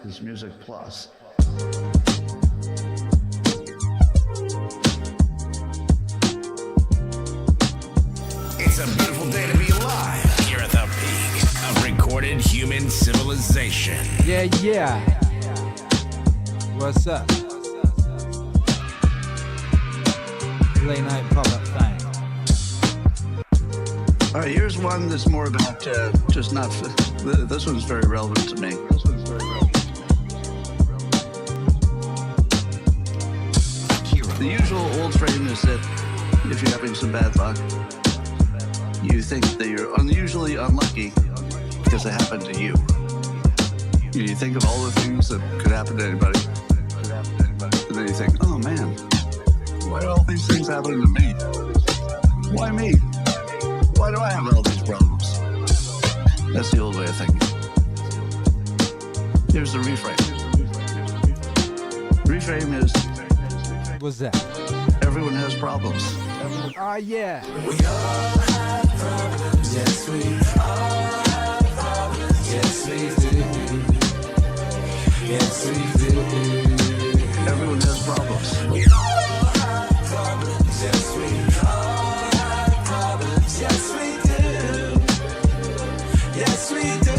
is music plus. It's a beautiful day to be alive here at the peak of recorded human civilization. Yeah. What's up? Late night pop-up thing. All right, here's one that's more about just not. This one's very relevant to me. Akira. The usual old frame is that if you're having some bad luck, you think that you're unusually unlucky because it happened to you. You think of all the things that could happen to anybody, and then you think, oh man, why are all these things happening to me? Why me? Why do I have all these problems? That's the old way of thinking. Here's the reframe. Reframe is, What's that? everyone has problems. Yeah. We all have problems, yes we all have problems, yes we do. Yes we do. Everyone has problems. We all have problems, yes we all have problems, yes we do. Yes we do.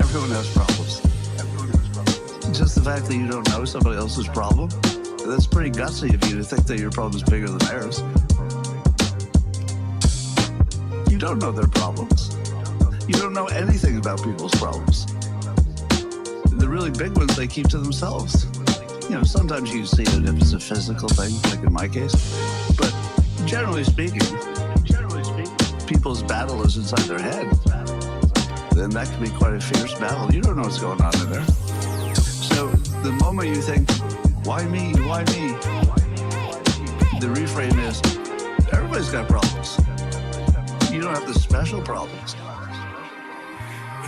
Everyone has problems. Just the fact that you don't know somebody else's problem, that's pretty gutsy of you to think that your problem is bigger than theirs. You don't know their problems. You don't know anything about people's problems. The really big ones they keep to themselves. You know, sometimes you see it if it's a physical thing, like in my case. But generally speaking, people's battle is inside their head. Then that can be quite a fierce battle. You don't know what's going on in there. So the moment you think, why me? Why me? The reframe is, everybody's got problems. You don't have the special problems.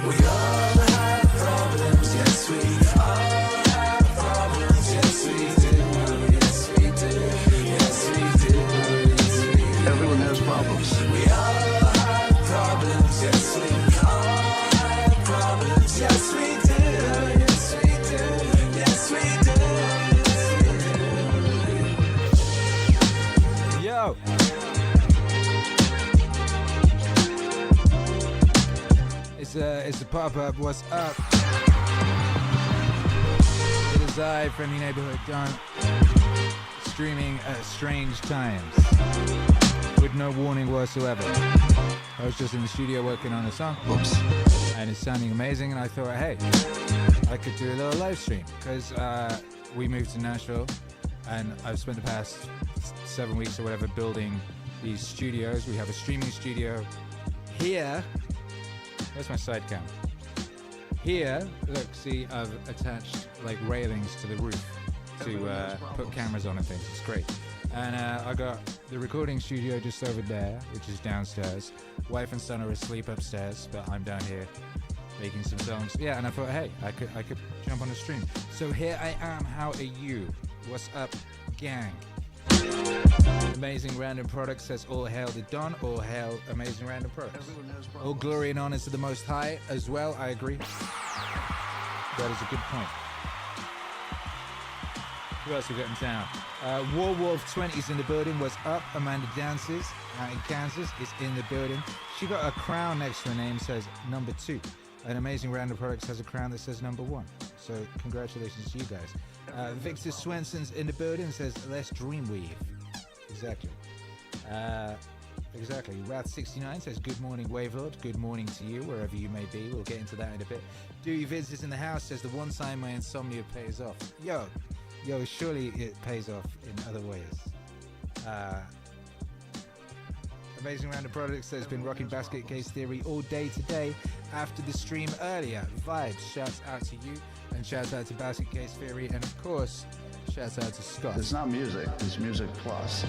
We all have problems, yes we all have problems, yes we do. Yes we do. Yes we do. Yes we do. Everyone has problems. We all have problems, yes we all have problems, yes we do. Yes we do. Yes we do. Yo. It's a pop-up. What's up? It is I, Friendly Neighborhood Don, streaming at strange times with no warning whatsoever. I was just in the studio working on a song. Whoops. And it's sounding amazing, and I thought, hey, I could do a little live stream because we moved to Nashville, and I've spent the past 7 weeks or whatever building these studios. We have a streaming studio here. Where's my side cam? Here, look, see, I've attached like railings to the roof to put cameras on and things. It's great. And I got the recording studio just over there, which is downstairs. Wife and son are asleep upstairs, but I'm down here making some songs. Yeah, and I thought, hey, I could jump on the stream. So here I am. How are you? What's up, gang? Amazing Random Products says, all hail the Don, all hail Amazing Random Products. All glory and honor to the Most High as well. I agree. That is a good point. Who else we got in town? Warwolf 20 is in the building. What's up? Amanda Dances out in Kansas is in the building. She got a crown next to her name, says number 2. And Amazing Random Products has a crown that says number 1. So congratulations to you guys. Victor Swenson's in the building, says let's dreamweave. Exactly. Exactly. Wrath69 says good morning, Wavelord. Good morning to you, wherever you may be. We'll get into that in a bit. Dewey Viz is in the house, says the one time my insomnia pays off. Yo, surely it pays off in other ways. Amazing Random Products says been rocking Basket Case Theory all day today after the stream earlier. Vibes, shouts out to you, and shouts out to Basket Case Theory, and of course, shouts out to Scott. It's not music, it's music plus.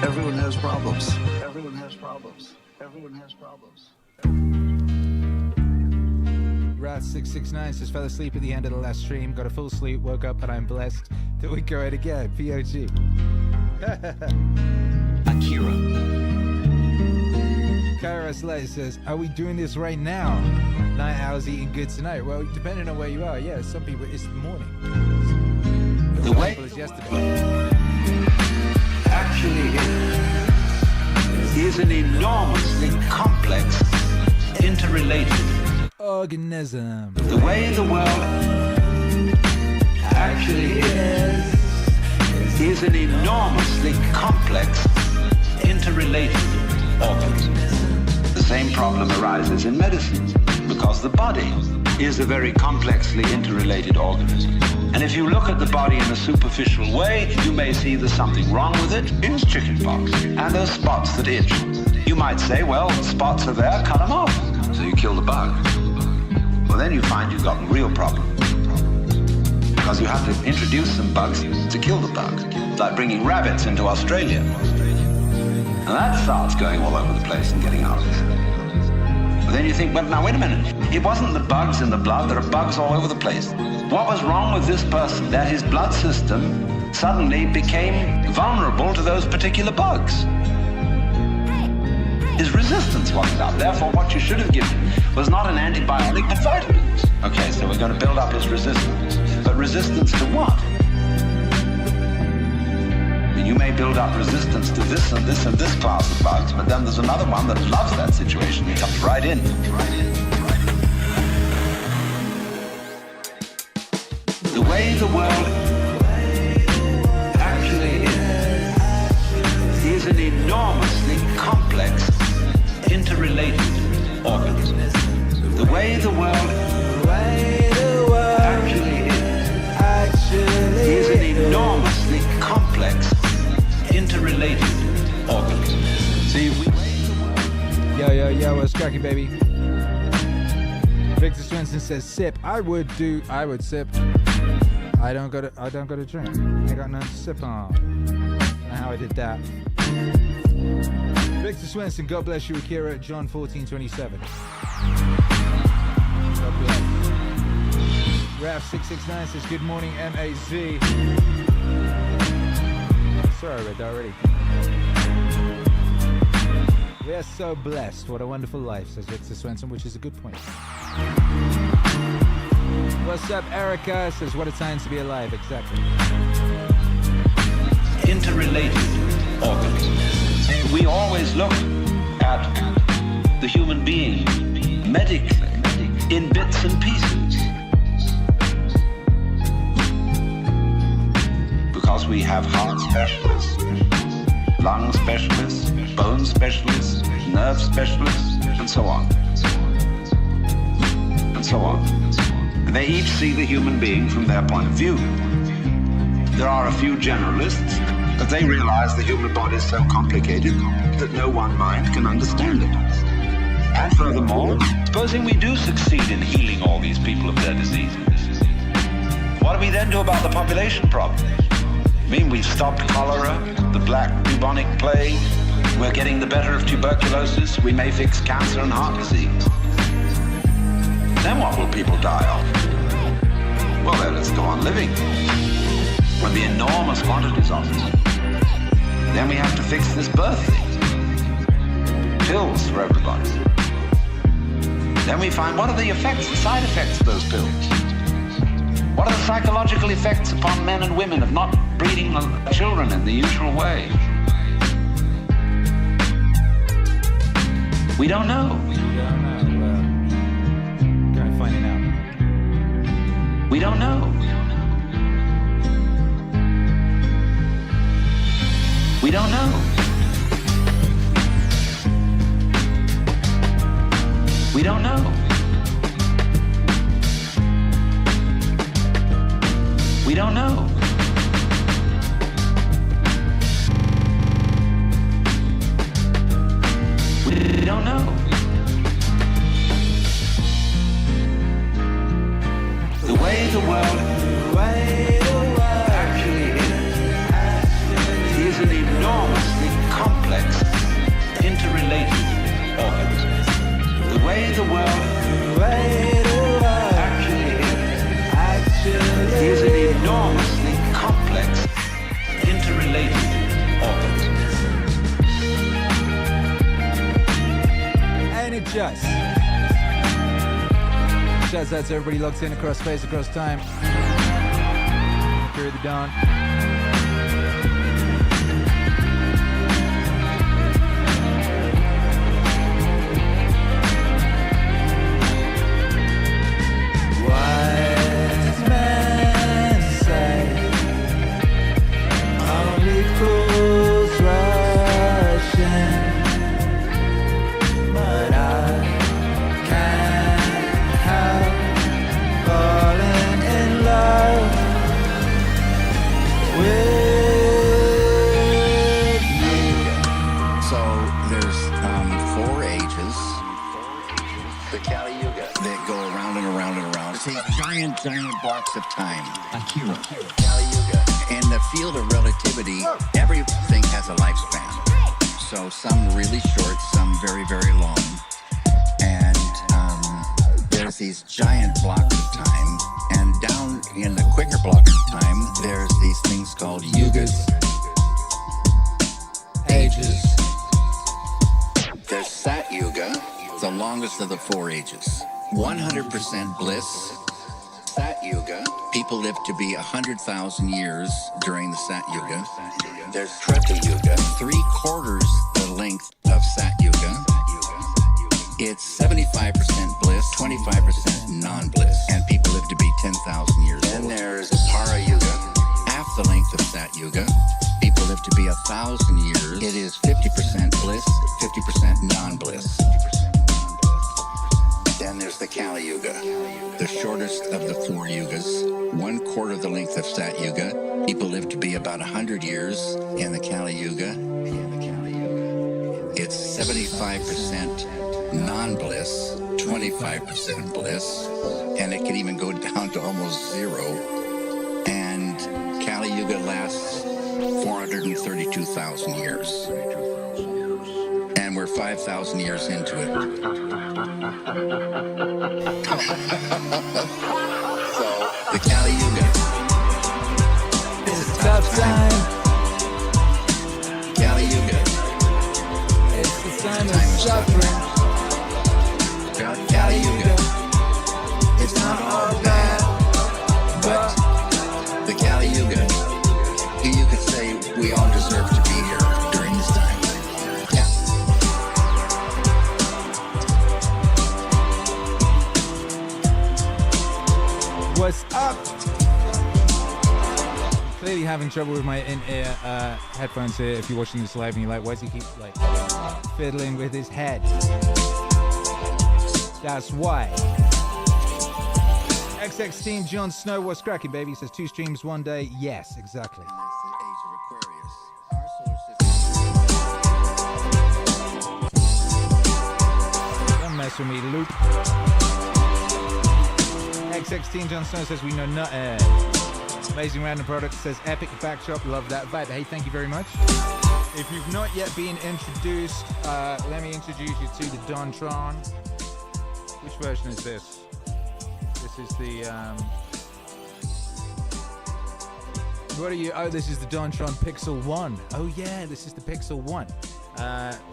Everyone has problems. Everyone has problems. Everyone has problems. Rat669 says, fell asleep at the end of the last stream, got a full sleep, woke up, and I'm blessed that we go it again. POG. Akira. Kairos Light says, are we doing this right now? 9 hours eating good tonight. Well, depending on where you are, yeah, some people it's the morning. The way As yesterday. actually is an enormously complex, interrelated. Organism. The way the world actually is an enormously complex, interrelated organism. The same problem arises in medicine because the body is a very complexly interrelated organism. And if you look at the body in a superficial way, you may see there's something wrong with it. Here's chickenpox, and there's spots that itch. You might say, well, the spots are there, cut them off. So you kill the bug. Well, then you find you've got a real problem. Because you have to introduce some bugs to kill the bug. It's like bringing rabbits into Australia. And that starts going all over the place and getting out of it. But then you think, well, now wait a minute. It wasn't the bugs in the blood. There are bugs all over the place. What was wrong with this person? That his blood system suddenly became vulnerable to those particular bugs. His resistance wasn't up. Therefore, what you should have given was not an antibiotic, but vitamins. Okay, so we're going to build up his resistance. But resistance to what? You may build up resistance to this and this and this class of bugs, but then there's another one that loves that situation. It comes right in. The way the world actually is an enormously complex, interrelated organism. The way the world actually is an enormously complex, interrelated organism. See, Yo, what's cracking, baby? Victor Swenson says, sip. I would sip. I don't got to drink. I got nothing to sip on. I don't know how I did that. Victor Swenson, God bless you, Akira. John 14:27. God bless. Raf669 says, good morning, MAZ. Sorry, I read that already. We are so blessed. What a wonderful life, says Victor Swenson, which is a good point. What's up, Erica? Says, what a time to be alive. Exactly. Interrelated organisms. We always look at the human being medically in bits and pieces. Because we have heart specialists, lung specialists, bone specialists, nerve specialists, and so on. And so on. And they each see the human being from their point of view. There are a few generalists, but they realize the human body is so complicated that no one mind can understand it. And furthermore, supposing we do succeed in healing all these people of their diseases, what do we then do about the population problem? I mean, we've stopped cholera, the black bubonic plague, we're getting the better of tuberculosis, we may fix cancer and heart disease. Then what will people die of? Well, then let's go on living. With the enormous quantities of it. Then we have to fix this birth thing. Pills for everybody. Then we find what are the effects, the side effects of those pills? What are the psychological effects upon men and women of not breeding children in the usual way? We don't know. Go and find it out. We don't know. We don't know. We don't know. We don't know. We don't know. The way the world actually is an enormously complex, interrelated organism. The way the world us. Shouts out to everybody locked in across space, across time. Akira the Dawn. Wise men say only fools rush in, but I can't help falling in love with you. So there's 4 ages, the Kali Yuga, that go around and around and around. It's giant blocks of time. Akira. Kali Yuga. In the field of relativity, everything has a lifespan. So some really short, some very, very long. And there's these giant blocks of time. And down in the quicker blocks of time, there's these things called yugas. Ages. There's Sat Yuga, the longest of the 4 ages. 100% bliss. Sat Yuga, people live to be 100,000 years during the Sat Yuga. There's Treta Yuga, 3/4 the length of Sat Yuga. It's 75% bliss, 25% non-bliss, and people live to be 10,000 years old. Then there's Para Yuga, half the length of Sat Yuga. People live to be 1,000 years. It is 50% bliss, 50% non-bliss. Then there's the Kali Yuga, the shortest of the 4 yugas, 1/4 the length of Sat Yuga. People live to be about 100 years in the Kali Yuga. It's 75% non-bliss, 25% bliss, and it can even go down to almost 0. And Kali Yuga lasts 432,000 years. And we're 5,000 years into it. So, the Kali Yuga is a tough time. Kali Yuga. It's the time of suffering. Kali Yuga. It's not all bad, but the Kali Yuga, you could say we all deserve to be here during this time. Yeah. What's up? Clearly having trouble with my in-ear headphones here. If you're watching this live and you're like, why does he keep like fiddling with his head? That's why. XX Team Jon Snow, what's cracking, baby? He says 2 streams one day. Yes, exactly. Don't mess with me, Luke. XX Team Jon Snow says we know nothing. Amazing random product says epic backdrop. Love that vibe. Hey, thank you very much. If you've not yet been introduced, let me introduce you to the Dontron. Which version is this? This is the what are you? Oh, this is the Dontron Pixel 1. Oh yeah, this is the Pixel 1.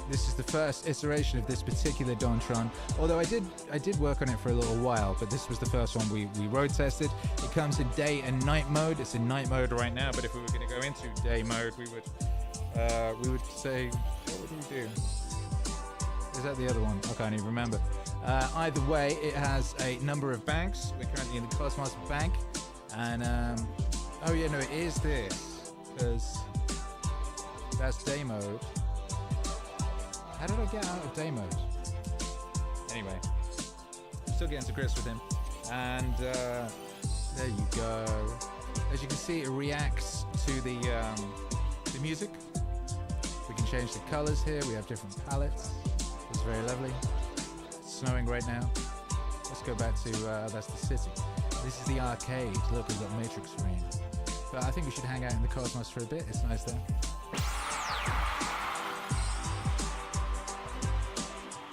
This is the first iteration of this particular Dontron. Although I did work on it for a little while, but this was the first one we road tested. It comes in day and night mode. It's in night mode right now, but if we were going to go into day mode, we would say, what would we do? Is that the other one? I can't even remember. Either way, it has a number of banks. We're currently in the Cosmos Bank, and oh yeah, no, it is this, because that's day mode. How did I get out of day mode? Anyway, I'm still getting to grips with him, and there you go. As you can see, it reacts to the music. We can change the colors here. We have different palettes. It's very lovely. It's snowing right now. Let's go back to that's the city. This is the arcade. Look, we've got Matrix Rain. But I think we should hang out in the Cosmos for a bit. It's nice there.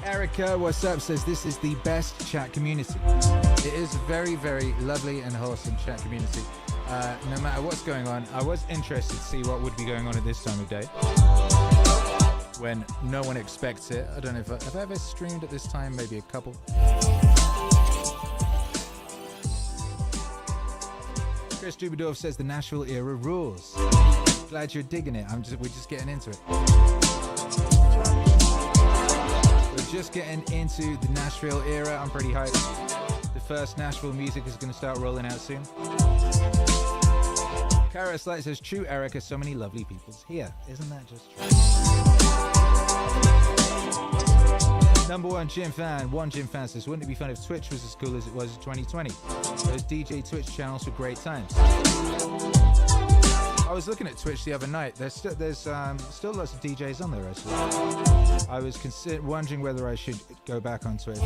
Erica, what's up, says this is the best chat community. It is a very, very lovely and wholesome chat community. No matter what's going on, I was interested to see what would be going on at this time of day. when no one expects it. I don't know if have I ever streamed at this time, maybe a couple. Chris Dubadorf says the Nashville era rules. Glad you're digging it. We're just getting into it. We're just getting into the Nashville era. I'm pretty hyped. The first Nashville music is going to start rolling out soon. Kara Slight says, true, Erica, so many lovely peoples here. Isn't that just true? Number one Jim fan says, wouldn't it be fun if Twitch was as cool as it was in 2020? Those DJ Twitch channels were great times. I was looking at Twitch the other night. There's still lots of DJs on there, actually. I was wondering whether I should go back on Twitch.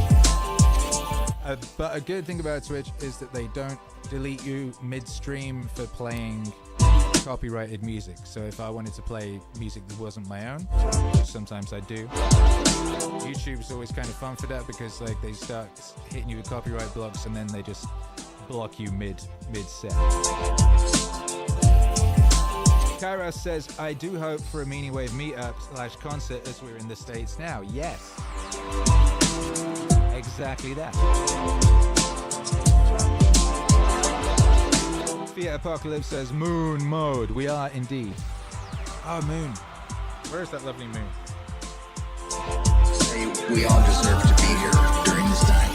But a good thing about Twitch is that they don't delete you midstream for playing copyrighted music. So if I wanted to play music that wasn't my own, which sometimes I do, YouTube's always kind of fun for that, because like they start hitting you with copyright blocks and then they just block you mid-set. Kairos says, I do hope for a Meaningwave meetup / concert as we're in the States now. Yes. Exactly that. Fiat Apocalypse says, moon mode. We are indeed. Oh, moon. Where's that lovely moon? Say we all deserve to be here during this time.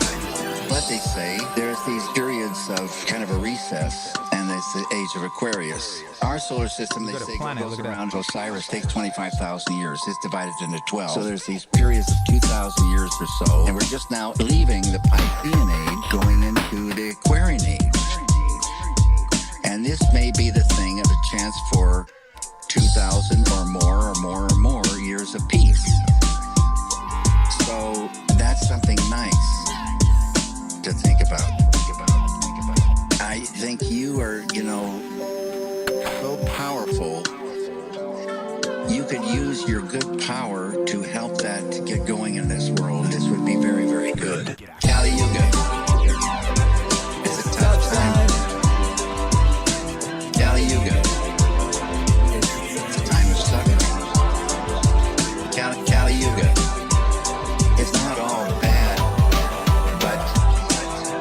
What they say, there's these periods of kind of a recess, and it's the age of Aquarius. Our solar system, they say, goes around Osiris, takes 25,000 years. It's divided into 12. So there's these periods of 2,000 years or so, and we're just now leaving the Piscean age, going into the Aquarian age. And this may be the thing of a chance for 2,000 or more years of peace. So that's something nice to think about. I think you are, so powerful. You could use your good power to help that to get going in this world. This would be very, very good. Kali Yuga. It's a tough time. Kali Yuga. It's a time of suffering. Kali Yuga. It's not all bad, but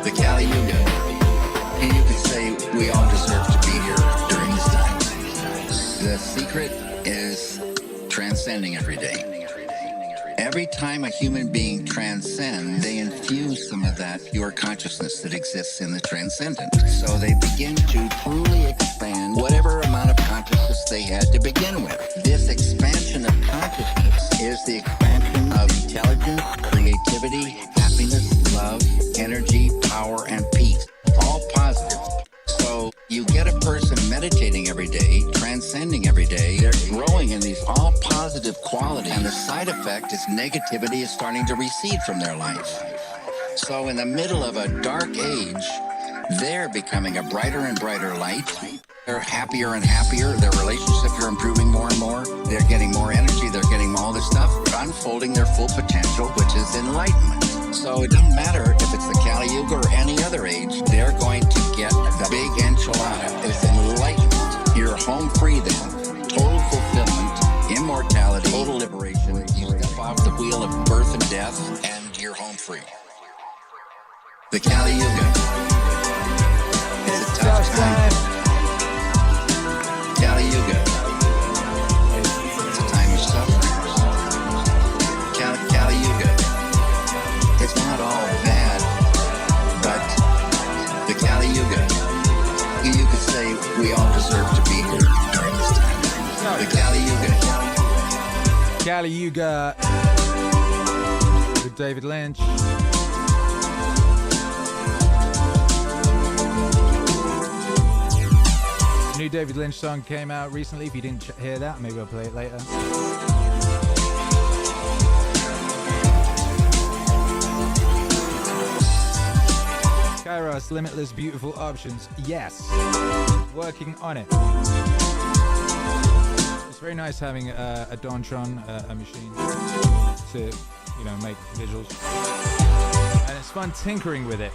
the Kali Yuga. And you could say we all deserve to be here during this time. The secret is transcending every day. Every time a human being transcends, they infuse some of that pure consciousness that exists in the transcendent. So they begin to truly expand whatever amount of consciousness they had to begin with. This expansion of consciousness is the expansion of intelligence, creativity, happiness, love, energy, power, and peace. All positive. So you get a person meditating every day, transcending every day, they're growing in these all positive qualities, and the side effect is negativity is starting to recede from their life. So in the middle of a dark age, they're becoming a brighter and brighter light. They're happier and happier. Their relationships are improving more and more. They're getting more energy. They're getting all this stuff, unfolding their full potential, which is enlightenment. So it doesn't matter if it's the Kali Yuga or any other age, they're going to get the big enchilada. It's enlightenment. You're home free then. Total fulfillment, immortality, total liberation. You step off the wheel of birth and death, and you're home free. The Kali Yuga. It's a tough time. Kali Yuga. It's a time of suffering. Kali Yuga. It's not all bad, but the Kali Yuga, you could say we all deserve to be here during this time. The Kali Yuga. Kali Yuga with David Lynch. A new David Lynch song came out recently. If you didn't hear that, maybe I'll play it later. Kairos, limitless, beautiful options. Yes. Working on it. It's very nice having a Dontron, a machine, to, make visuals. And it's fun tinkering with it.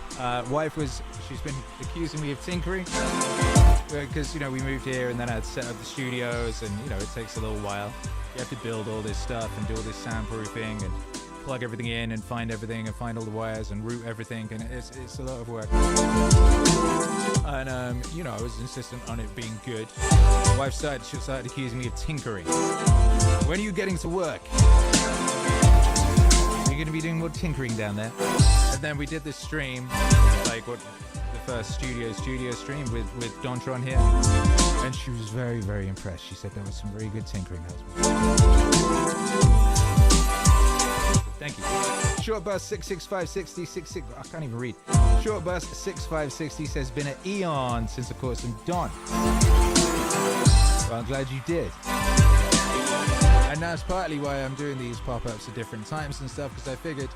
She's been accusing me of tinkering. Because, we moved here and then I had set up the studios and, it takes a little while. you have to build all this stuff and do all this soundproofing and plug everything in and find everything and find all the wires and route everything, and it's a lot of work. And you know, I was insistent on it being good. My wife started accusing me of tinkering. When are you getting to work? You're going to be doing more tinkering down there. And then we did this stream, like what the first studio stream with Dontron here, and she was very, very impressed. She said there was some very good tinkering. Thank you. Short Bus 6656066. I can't even read. Short Bus 6560 says, been an eon since I caught some Don. Well, I'm glad you did. And that's partly why I'm doing these pop-ups at different times and stuff, because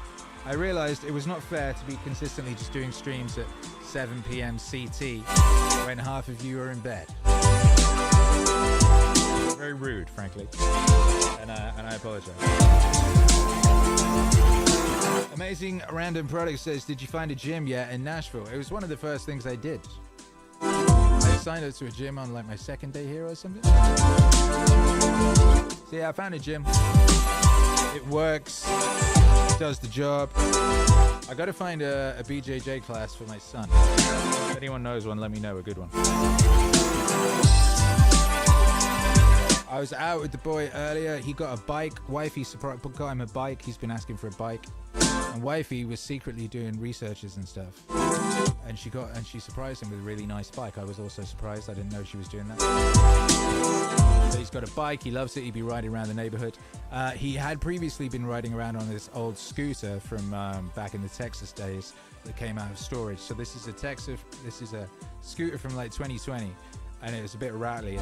I realized it was not fair to be consistently just doing streams at 7 p.m. CT when half of you are in bed. Very rude, frankly. And I apologize. Amazing Random Product says, did you find a gym yet in Nashville? It was one of the first things I did. I signed up to a gym on like my second day here or something. So yeah, I found a gym. It works. It does the job. I got to find a BJJ class for my son. If anyone knows one, let me know a good one. I was out with the boy earlier. He got a bike. Wifey got him a bike. He's been asking for a bike. And Wifey was secretly doing researches and stuff. And she surprised him with a really nice bike. I was also surprised. I didn't know she was doing that. So he's got a bike. He loves it. He'd be riding around the neighborhood. He had previously been riding around on this old scooter from back in the Texas days that came out of storage. So this is a scooter from like 2020. And it was a bit rattly.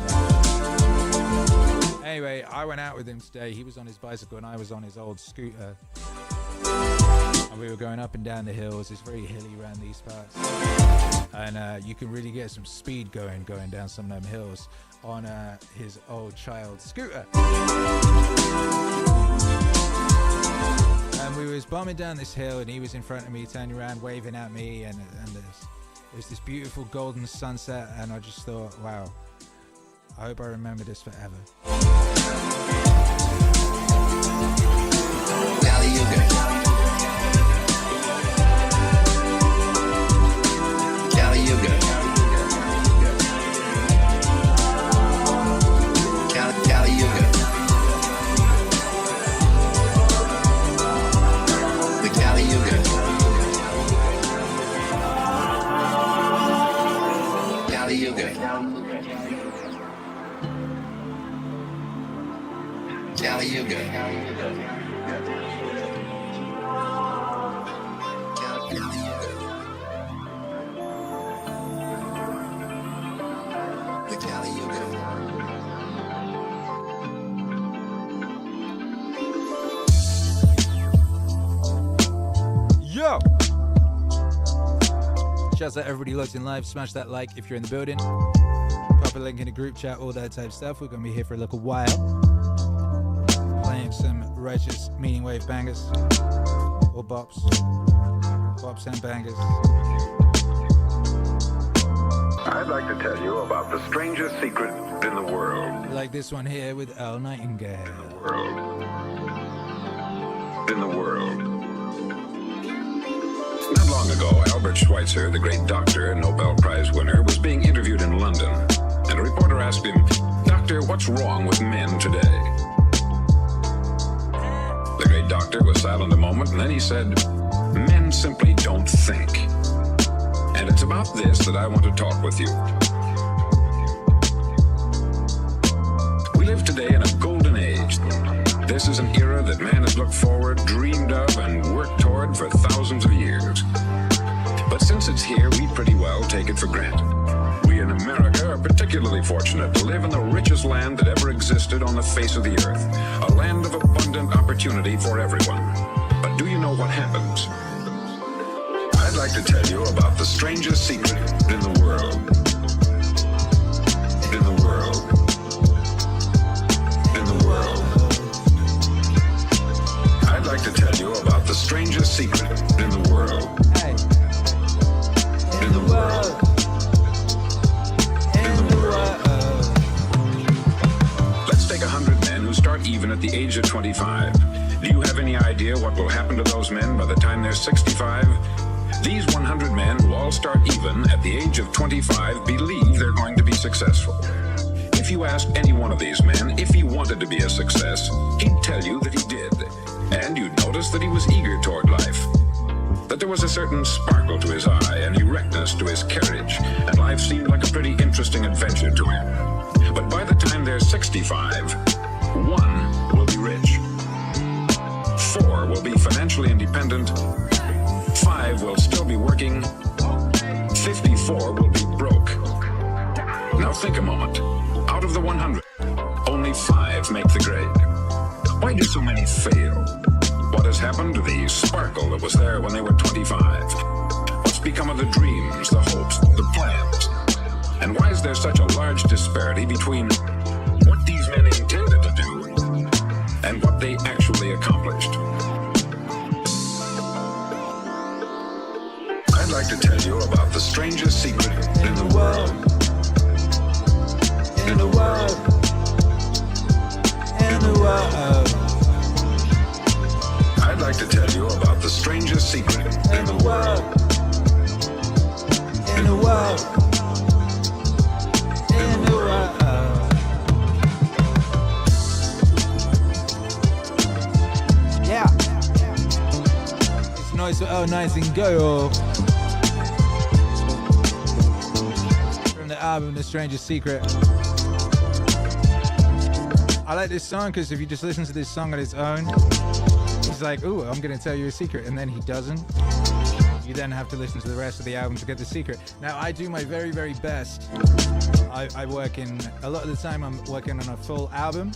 Anyway, I went out with him today. He was on his bicycle and I was on his old scooter. And we were going up and down the hills. It's very hilly around these parts. And you can really get some speed going down some of them hills on his old child scooter. And we was bombing down this hill and he was in front of me, turning around, waving at me, and it was this beautiful golden sunset, and I just thought, wow, I hope I remember this forever. Cali Yuga. Cali Yuga. Cali Yuga. The Cali Yuga. Cali Yuga. Cali Yuga. The Cali Yuga. Yo! Shouts out everybody locked in live. Smash that like if you're in the building. Pop a link in the group chat, all that type of stuff. We're going to be here for a little while. Playing some righteous Meaningwave bangers. Or bops. Bops and bangers. I'd like to tell you about the strangest secret in the world. Like this one here with Al Nightingale. In the world. Not long ago, Albert Schweitzer, the great doctor and Nobel Prize winner, was being interviewed in London. And a reporter asked him, "Doctor, what's wrong with men today?" The great doctor was silent a moment, and then he said, "Men simply don't think." And it's about this that I want to talk with you. We live today in a golden age. This is an era that man has looked forward, dreamed of, and worked toward for thousands of years. But since it's here, we pretty well take it for granted. We in America are particularly fortunate to live in the richest land that ever existed on the face of the earth. A land of abundant opportunity for everyone. But do you know what happens? I'd like to tell you about the strangest secret in the world. In the world. In the world. I'd like to tell you about the strangest secret in the world. Hey. In the world. In the world. Let's take 100 men who who start even at the age of 25. Do you have any idea what will happen to those men by the time they're 65? These 100 men who all start even at the age of 25 believe they're going to be successful. If you asked any one of these men if he wanted to be a success, he'd tell you that he did. And you'd notice that he was eager toward life. That there was a certain sparkle to his eye, an erectness to his carriage, and life seemed like a pretty interesting adventure to him. But by the time they're 65, 1 will be rich, 4 will be financially independent, 5 will still be working, 54 will be broke. Now think a moment. Out of the 100, only 5 make the grade. Why do so many fail? What has happened to the sparkle that was there when they were 25? What's become of the dreams, the hopes, the plans? And why is there such a large disparity between what these men intended to do and what they actually accomplished? I'd like to tell you about the strangest secret in the world. In the world. In the world. I'd like to tell you about the strangest secret in the world. In the world. In the world. Yeah. It's noise for Oh Nightingale. From the album The Strangest Secret. I like this song because if you just listen to this song on its own, he's like, ooh, I'm going to tell you a secret, and then he doesn't. You then have to listen to the rest of the album to get the secret. Now, I do my very, very best. I work in, a lot of the time I'm working on a full album,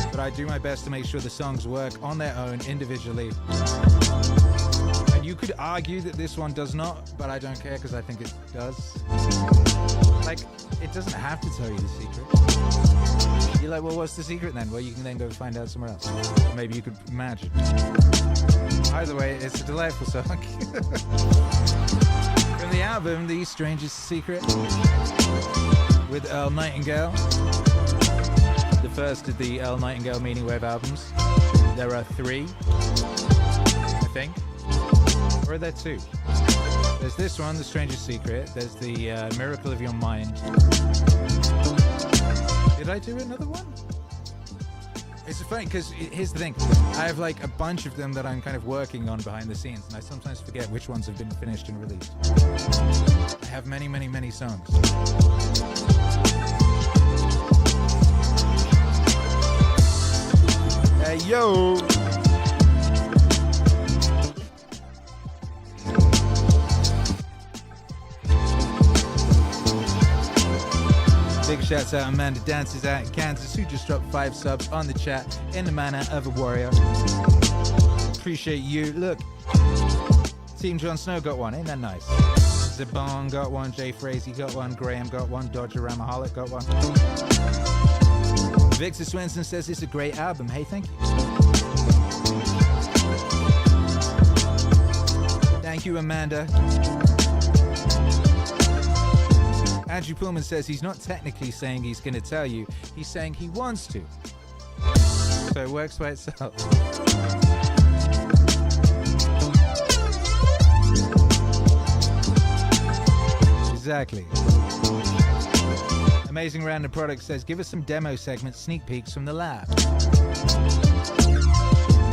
but I do my best to make sure the songs work on their own, individually. And you could argue that this one does not, but I don't care because I think it does. Like, it doesn't have to tell you the secret. You're like, well, what's the secret then? Well, you can then go find out somewhere else. Maybe you could imagine. Either way, it's a delightful song. From the album, The Strangest Secret, with Earl Nightingale. The first of the Earl Nightingale Meaningwave albums. There are 3, I think. Or are there 2? There's this one, The Strangest Secret. There's the Miracle of Your Mind. Did I do another one? It's funny because here's the thing. I have like a bunch of them that I'm kind of working on behind the scenes, and I sometimes forget which ones have been finished and released. I have many, many, many songs. Hey, yo! Big shouts out Amanda Dances out in Kansas, who just dropped 5 subs on the chat in the manner of a warrior. Appreciate you. Look, Team Jon Snow got one. Ain't that nice? Zabon got one. Jay Frazee got one. Graham got one. Dodger Ramaholic got one. Victor Swenson says it's a great album. Hey, thank you. Thank you, Amanda. Andrew Pullman says he's not technically saying he's going to tell you, he's saying he wants to. So it works by itself. Exactly. Amazing Random Product says, give us some demo segments, sneak peeks from the lab.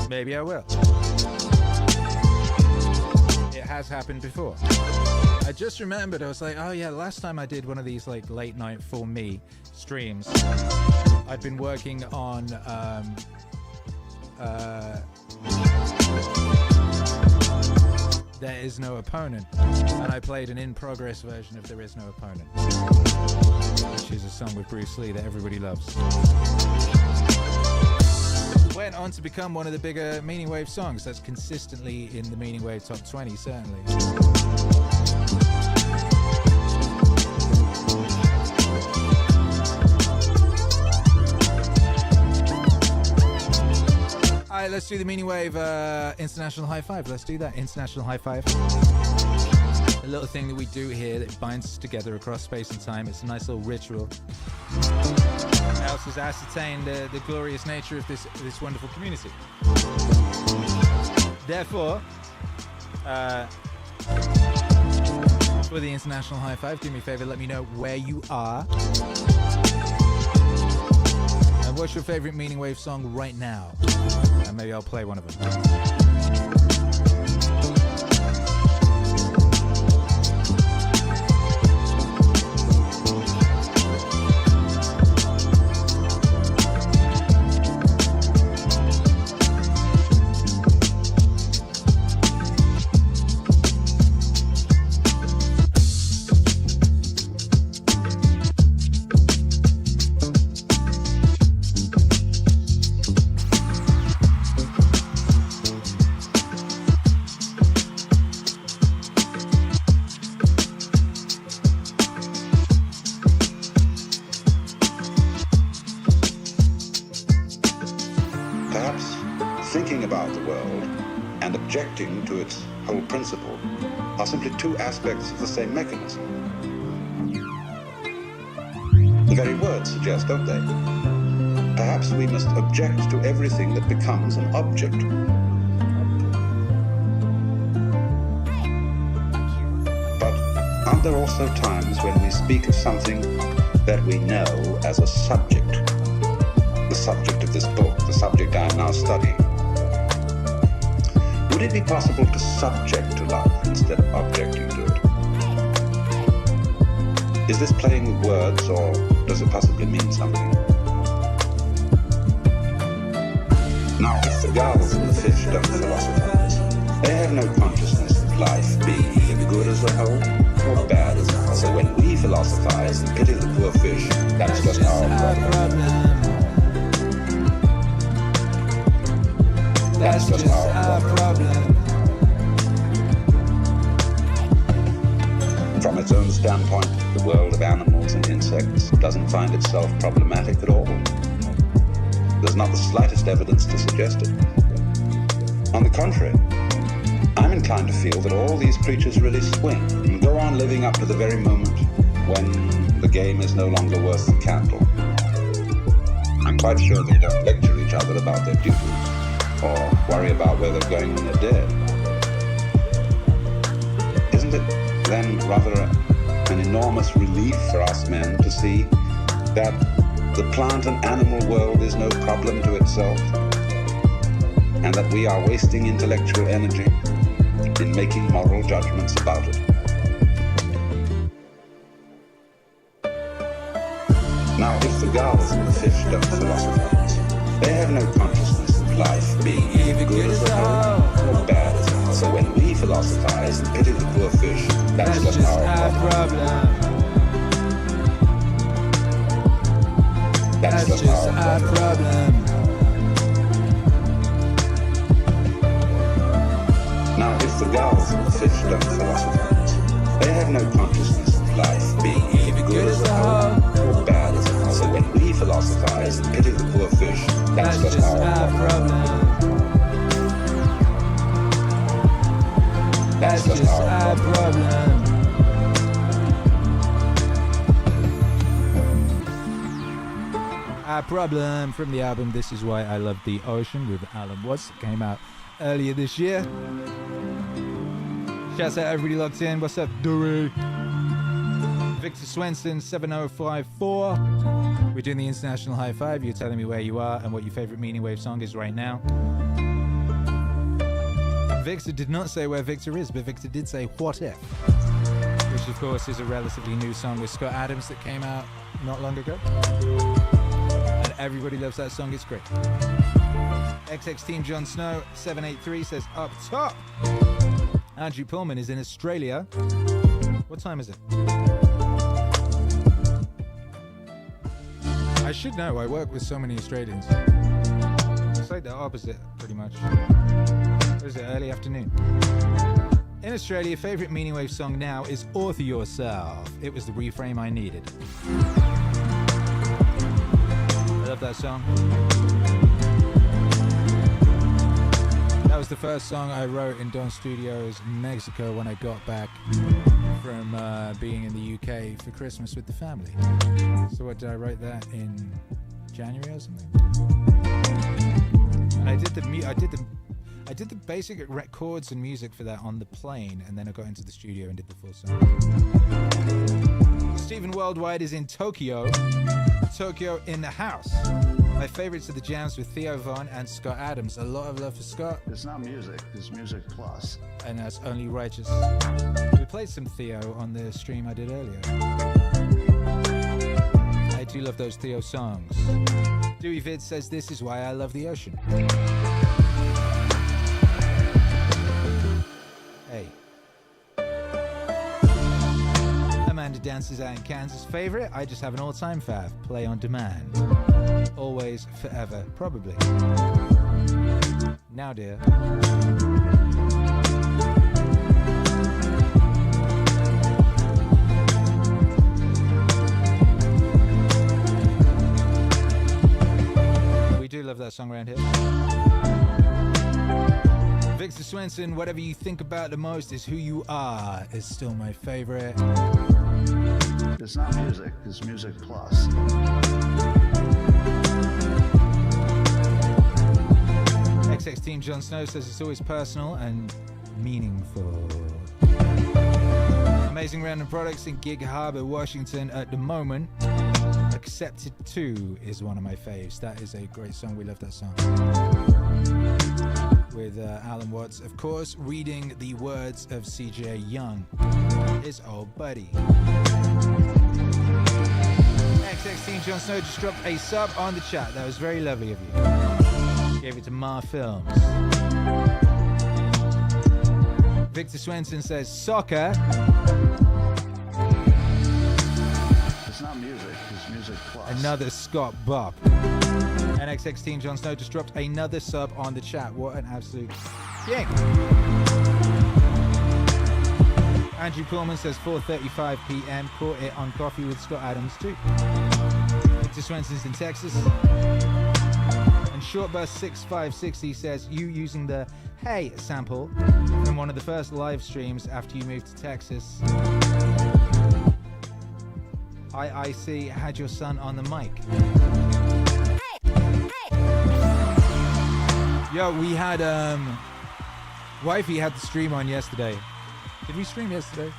Maybe I will. It has happened before. I just remembered, I was like, oh yeah, last time I did one of these like late night for me streams, I'd been working on There Is No Opponent, and I played an in-progress version of There Is No Opponent, which is a song with Bruce Lee that everybody loves. Went on to become one of the bigger Meaningwave songs. That's consistently in the Meaningwave top 20, certainly. Alright, let's do the Meaningwave International High Five. Let's do that. International High Five. A little thing that we do here that binds us together across space and time. It's a nice little ritual. Helps us ascertain the glorious nature of this wonderful community. Therefore, for the International High Five, do me a favor, let me know where you are. And what's your favorite Meaningwave song right now? And maybe I'll play one of them. To its whole principle are simply two aspects of the same mechanism. The very words suggest, don't they? Perhaps we must object to everything that becomes an object. But aren't there also times when we speak of something that we know as a subject? The subject of this book, the subject I am now studying. Would it be possible to subject to love instead of objecting to it? Is this playing with words, or does it possibly mean something? Now, if the gulls and the fish don't philosophize, they have no consciousness of life being either good as a whole or bad as a whole. So when we philosophize and pity the poor fish, that's just our problem. That's just our problem. From its own standpoint, the world of animals and insects doesn't find itself problematic at all. There's not the slightest evidence to suggest it. On the contrary, I'm inclined to feel that all these creatures really swing and go on living up to the very moment when the game is no longer worth the candle. I'm quite sure they don't lecture each other about their duties, or worry about where they're going when they're dead. Isn't it then rather an enormous relief for us men to see that the plant and animal world is no problem to itself, and that we are wasting intellectual energy in making moral judgments about it? Now, if the gulls and the fish don't philosophize, they have no consciousness of life being either good as a whole or bad as a whole. So when we philosophize and pity the poor fish, that's just our problem. That's just our problem. Now, if the gulls and the fish don't philosophize, they have no consciousness of life being either good as a whole or bad as a whole. So when we philosophize and pity the poor fish, that's just our problem. That's just our problem. Our problem from the album This Is Why I Love the Ocean with Alan Watts. It came out earlier this year. Shouts out everybody locked in. What's up, Dewey? Victor Swenson 7054. We're doing the International High Five. You're telling me where you are and what your favorite Meaningwave song is right now. Victor did not say where Victor is, but Victor did say What If, which of course is a relatively new song with Scott Adams that came out not long ago. And everybody loves that song, it's great. XX Team Jon Snow 783 says up top. Andrew Pullman is in Australia. What time is it? I should know, I work with so many Australians. It's like the opposite, pretty much. What is it, early afternoon? In Australia, favourite Meaningwave song now is Author Yourself. It was the reframe I needed. I love that song. That was the first song I wrote in Don Studios, Mexico, when I got back from being in the UK for Christmas with the family. So what, did I write that in January or something? And I did the basic chords and music for that on the plane, and then I got into the studio and did the full song. Stephen Worldwide is in Tokyo. Tokyo in the house. My favorites are the jams with Theo Von and Scott Adams. A lot of love for Scott. It's not music, it's music plus. And that's only righteous. We played some Theo on the stream I did earlier. I do love those Theo songs. Dewey Vid says, this is why I love the ocean. Hey. Amanda dances out in Kansas. Favorite? I just have an all-time fav. Play on demand. Always, forever, probably. Now, dear. We do love that song around here. Victor Swenson, whatever you think about the most is who you are, is still my favorite. It's not music, it's music plus. XX Team Jon Snow says it's always personal and meaningful. Amazing Random Products in Gig Harbor, Washington at the moment. Accepted 2 is one of my faves. That is a great song. We love that song. With Alan Watts, of course, reading the words of CJ Young, his old buddy. XX Team Jon Snow just dropped a sub on the chat. That was very lovely of you. Gave it to Ma Films. Victor Swenson says, soccer. It's not music, it's music plus. Another Scott Bop. NXX Team Jon Snow just dropped another sub on the chat. What an absolute king. Andrew Pullman says 4:35 p.m. Caught it on Coffee with Scott Adams too. Victor Swenson's in Texas. And Shortbus6560 says, you using the Hey sample from one of the first live streams after you moved to Texas. IIC had your son on the mic. Yo, we had Wifey had the stream on yesterday. Did we stream yesterday?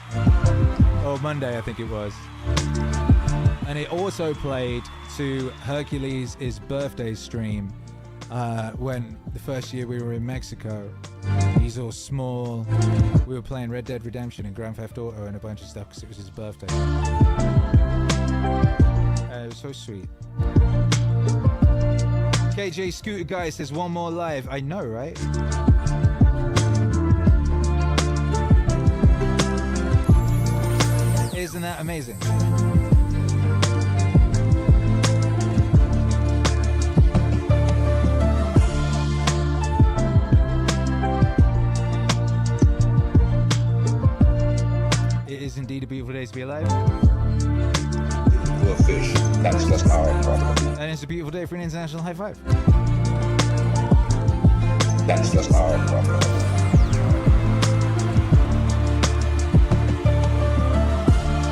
Oh, Monday I think it was. And it also played to Hercules' birthday stream when the first year we were in Mexico. He's all small. We were playing Red Dead Redemption and Grand Theft Auto and a bunch of stuff because it was his birthday. It was so sweet. KJ Scooter Guy says one more live. I know, right? Isn't that amazing? It is indeed a beautiful day to be alive. Poor fish. That's just our problem. And it's a beautiful day for an international high five. That's just our problem.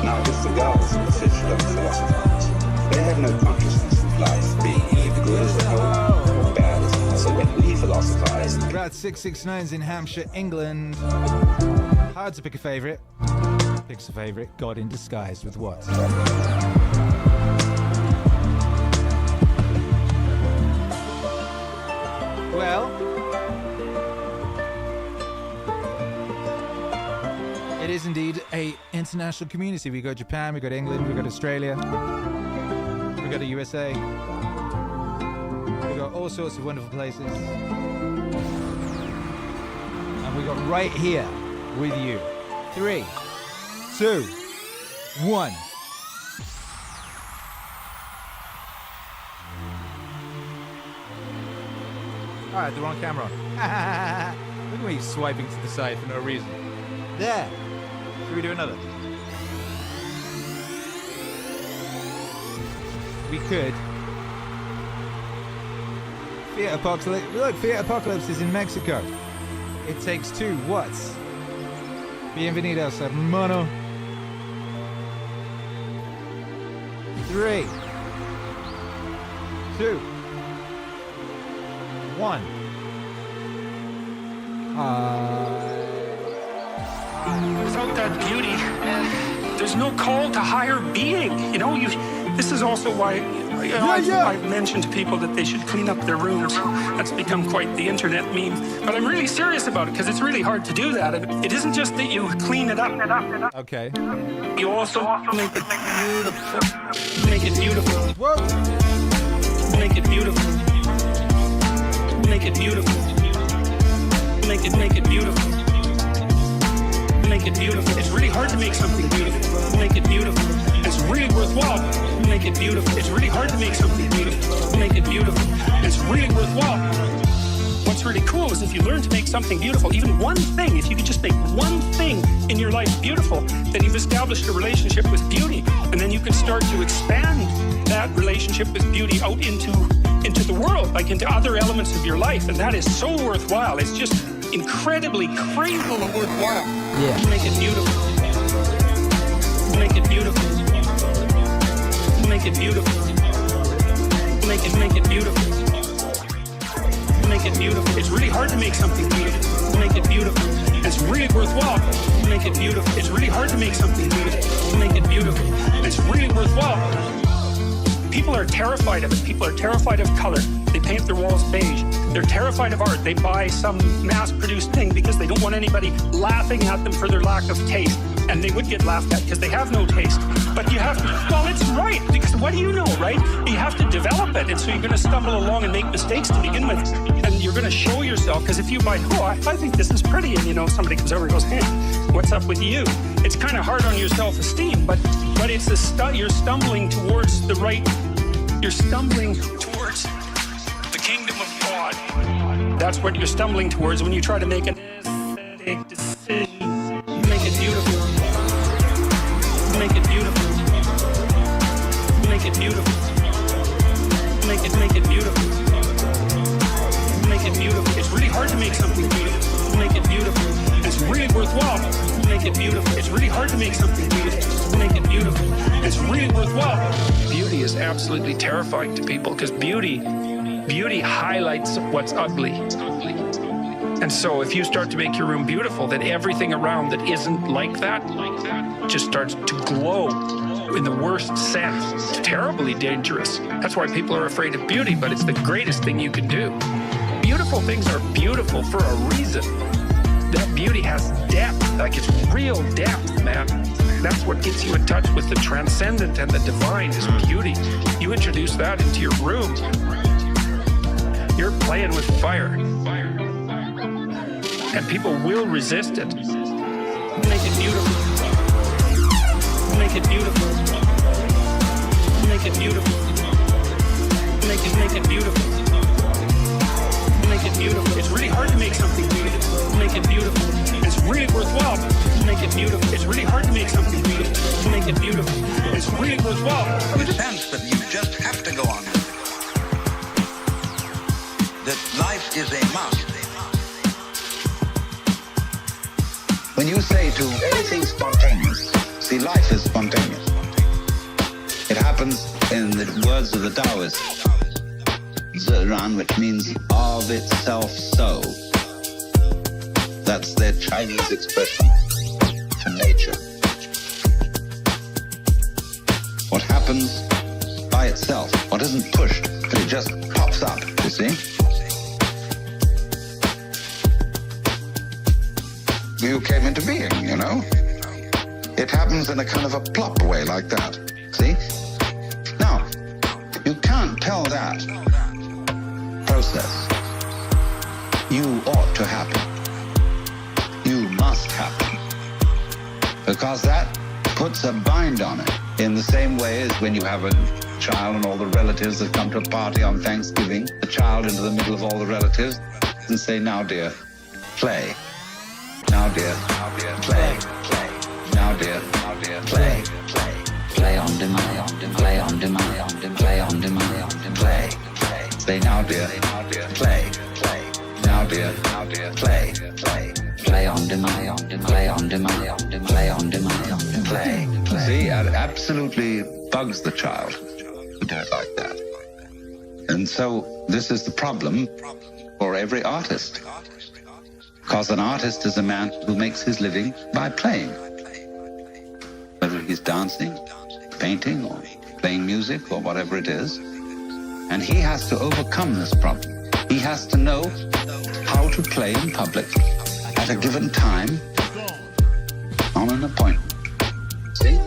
Now, if the girls and the fish don't philosophize, they have no consciousness of life being either good as a whole or bad as a whole. So when we philosophize... About 669's in Hampshire, England. Hard to pick a favourite. Picks a favourite. God in disguise with what? Well, it is indeed a international community. We got Japan, we got England, we got Australia, we got the USA, we got all sorts of wonderful places, and we got right here with you. 3, 2, 1. Alright, the wrong camera. Look at me swiping to the side for no reason. There. Should we do another? We could. Fiat Apocalypse. Look, Fiat Apocalypse is in Mexico. It takes two. What? Bienvenidos, hermano. 3, 2, 1. Without that beauty, there's no call to higher being. You know, this is also why I've mentioned to people that they should clean up their rooms. That's become quite the internet meme. But I'm really serious about it because it's really hard to do that. And it isn't just that you clean it up. Okay. You also make it beautiful. Make it beautiful. Whoa. Make it beautiful. Make it beautiful. Make it beautiful. Make it beautiful. It's really hard to make something beautiful. Make it beautiful. It's really worthwhile. Make it beautiful. It's really hard to make something beautiful. Make it beautiful. It's really worthwhile. What's really cool is if you learn to make something beautiful, even one thing, if you could just make one thing in your life beautiful, then you've established a relationship with beauty. And then you can start to expand that relationship with beauty out into the world, like into other elements of your life. And that is so worthwhile. It's just incredibly crazy worthwhile. Yeah. Make it beautiful. Make it beautiful. Make it beautiful. Make it beautiful. Make it beautiful. It's really hard to make something beautiful. Make it beautiful. It's really worthwhile. Make it beautiful. It's really hard to make something beautiful. Make it beautiful. It's really worthwhile. People are terrified of it. People are terrified of color. They paint their walls beige. They're terrified of art. They buy some mass-produced thing because they don't want anybody laughing at them for their lack of taste. And they would get laughed at because they have no taste. But you have to, well, it's right, because what do you know, right? You have to develop it. And so you're going to stumble along and make mistakes to begin with. And you're going to show yourself, because if you buy, I think this is pretty, and somebody comes over and goes, hey, what's up with you? It's kind of hard on your self-esteem, but it's you're stumbling towards the right, you're stumbling towards the kingdom of God. That's what you're stumbling towards when you try to make an aesthetic decision. Make it beautiful. Make it beautiful. Make it beautiful. Make it beautiful. Make it beautiful. It's really hard to make something beautiful. Make it beautiful. It's really worthwhile. Make it beautiful. It's really hard to make something beautiful. Make it beautiful. It's really worthwhile. Beauty is absolutely terrifying to people because beauty highlights what's ugly. And so if you start to make your room beautiful, then everything around that isn't like that just starts to glow in the worst sense. It's terribly dangerous. That's why people are afraid of beauty, but it's the greatest thing you can do. Beautiful things are beautiful for a reason. That beauty has depth, like it's real depth, man. That's what gets you in touch with the transcendent and the divine is beauty. You introduce that into your room, you're playing with fire. And people will resist it. Make it beautiful. Make it beautiful. Make it beautiful. Make it beautiful. Make it beautiful. It's really hard to make something beautiful. Make it beautiful. It's really worthwhile. Make it beautiful. It's really hard to make something beautiful. Make it beautiful. It's really worthwhile. The sense that you just have to go on. That life is a must. When you say to everything spontaneous, see, life is spontaneous. It happens in the words of the Taoists, Ziran, which means of itself so. That's their Chinese expression for nature. What happens by itself, what isn't pushed, but it just pops up, you see? You came into being, you know? It happens in a kind of a plop way like that, see? Now, you can't tell that process. You ought to happen. You must happen. Because that puts a bind on it in the same way as when you have a child and all the relatives that come to a party on Thanksgiving, the child into the middle of all the relatives and say, now dear, play. Now dear, play, play. Now dear, play, play. Play on demand, play on demand, play on demand, play, play. Say now dear, play, play. Now dear, play, play. Play on demand, play on demand, play on demand, play. See, it absolutely bugs the child to do it like that. And so this is the problem for every artist. Because an artist is a man who makes his living by playing. Whether he's dancing, painting, or playing music, or whatever it is. And he has to overcome this problem. He has to know how to play in public at a given time on an appointment. See?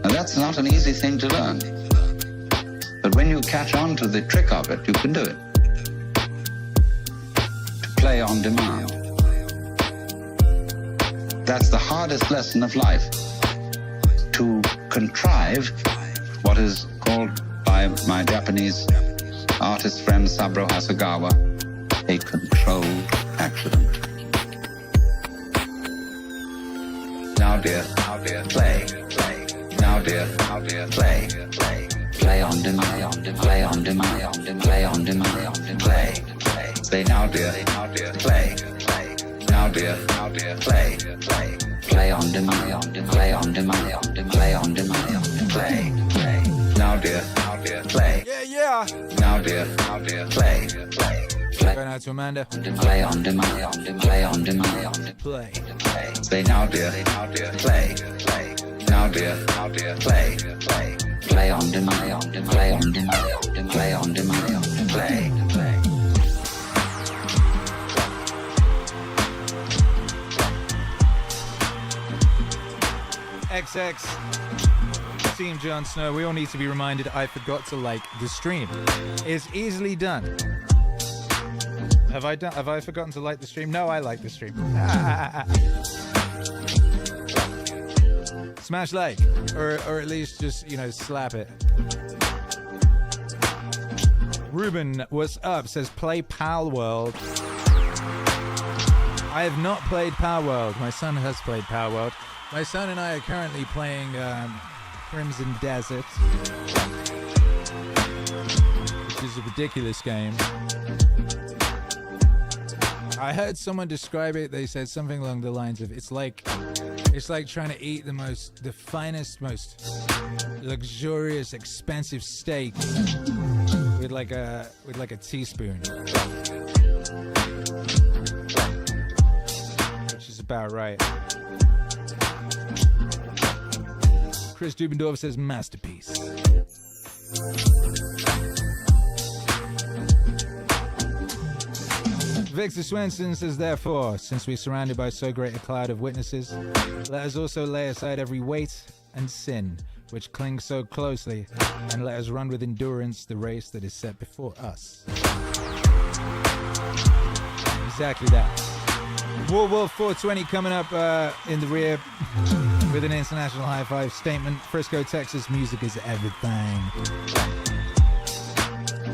Now that's not an easy thing to learn. But when you catch on to the trick of it, you can do it. To play on demand. That's the hardest lesson of life. To contrive what is called by my Japanese artist friend Saburo Hasegawa a controlled accident. Now dear, play, play. Now dear, play, play. Play on demand, play on demand, play on demand, play, play. Say now dear, play, play. Now dear, play, play. Play on demand, play on demand, play on demand, play, play. Now dear, play. Yeah. Now dear, play, play. Going out to Amanda. Play on demand, play on demand, Play. play. Say now dear, play, play. Now dear, play, play. Play on demand, play on demand, play on demand, play, play. XX. Team Jon Snow, we all need to be reminded I forgot to like the stream. It's easily done. Have I forgotten to like the stream? No, I like the stream. Smash like, or at least just, slap it. Ruben, what's up? Says play Pal World. I have not played Pal World. My son has played Pal World. My son and I are currently playing Crimson Desert, which is a ridiculous game. I heard someone describe it. They said something along the lines of it's like trying to eat the finest, most luxurious, expensive steak with like a teaspoon, which is about right. Chris Dubendorf says masterpiece. Victor Swenson says, therefore, since we're surrounded by so great a cloud of witnesses, let us also lay aside every weight and sin which clings so closely, and let us run with endurance the race that is set before us. Exactly that. World War 420 coming up in the rear with an international high five statement. Frisco, Texas, music is everything.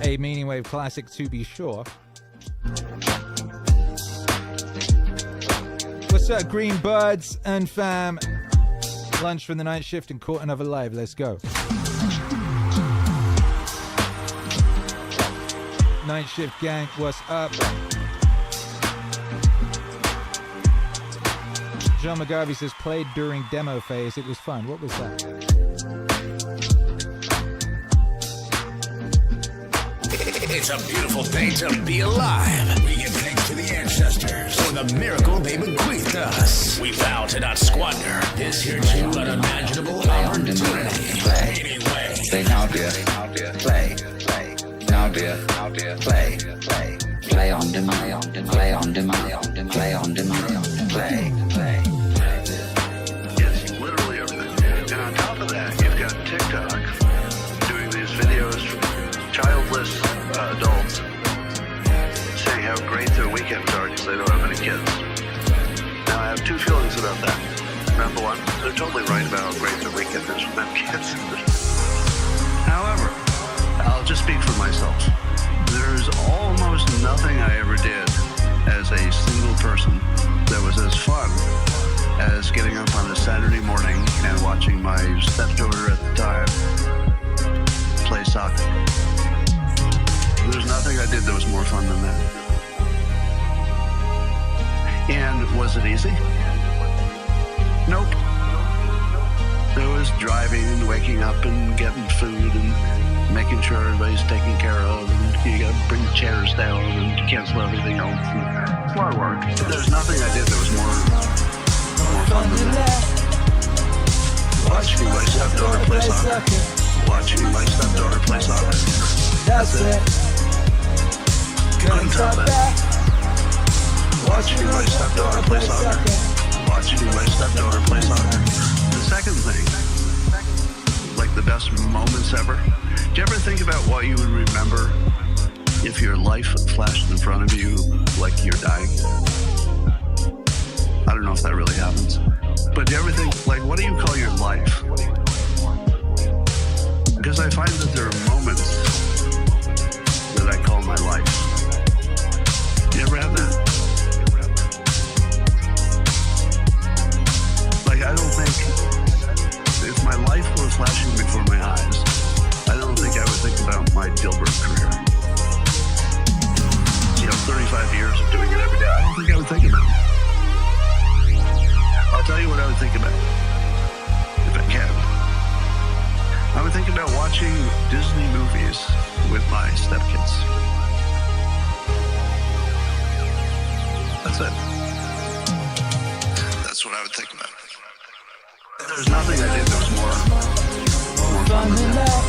A Meaningwave classic to be sure. What's up, Green Birds and fam? Lunch from the night shift and caught another live. Let's go. Night shift gang, what's up? John McGarvey says, played during demo phase. It was fun. What was that? It's a beautiful day to be alive. We give thanks to the ancestors for the miracle they bequeathed us. We vow to not squander this here too unimaginable opportunity. Anyway. Say now dear, play, play. Now dear, play, play. Play on demand, play on demand, play on demand, play, play. Yes, literally everything. And on top of that, you've got TikTok doing these videos from childless adults saying how great their weekends are because they don't have any kids. Now, I have two feelings about that. Number one, they're totally right about how great their weekend is without kids. However, I'll just speak for myself. There's almost nothing I ever did as a single person that was as fun as getting up on a Saturday morning and watching my stepdaughter at the time play soccer. There's nothing I did that was more fun than that. And was it easy? Nope. It was driving and waking up and getting food and making sure everybody's taken care of, and you gotta bring the chairs down and cancel everything else. It's a lot of work. There's nothing I did that was more fun than that. Watching my stepdaughter play soccer. Watching my stepdaughter play soccer. That's it. Couldn't top that. Watching my stepdaughter play soccer. Watching my stepdaughter play soccer. The second thing, like the best moments ever. Do you ever think about what you would remember if your life flashed in front of you like you're dying? I don't know if that really happens. But do you ever think, like, what do you call your life? Because I find that there are moments that I call my life. You ever have that? Like, I don't think, if my life were flashing before my eyes, I don't think I would think about my Dilbert career. 35 years of doing it every day. I don't think I would think about it. I'll tell you what I would think about, if I can. I would think about watching Disney movies with my stepkids. That's it. That's what I would think about. There's nothing I did that was more fun than that.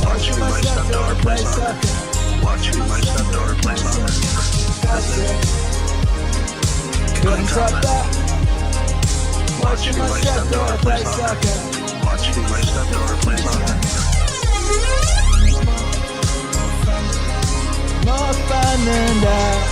Watching my stepdaughter play soccer. Watching my stepdaughter play soccer. That's it. Couldn't top that. Watching my stepdaughter play soccer. Watching my stepdaughter play soccer. More fun than that.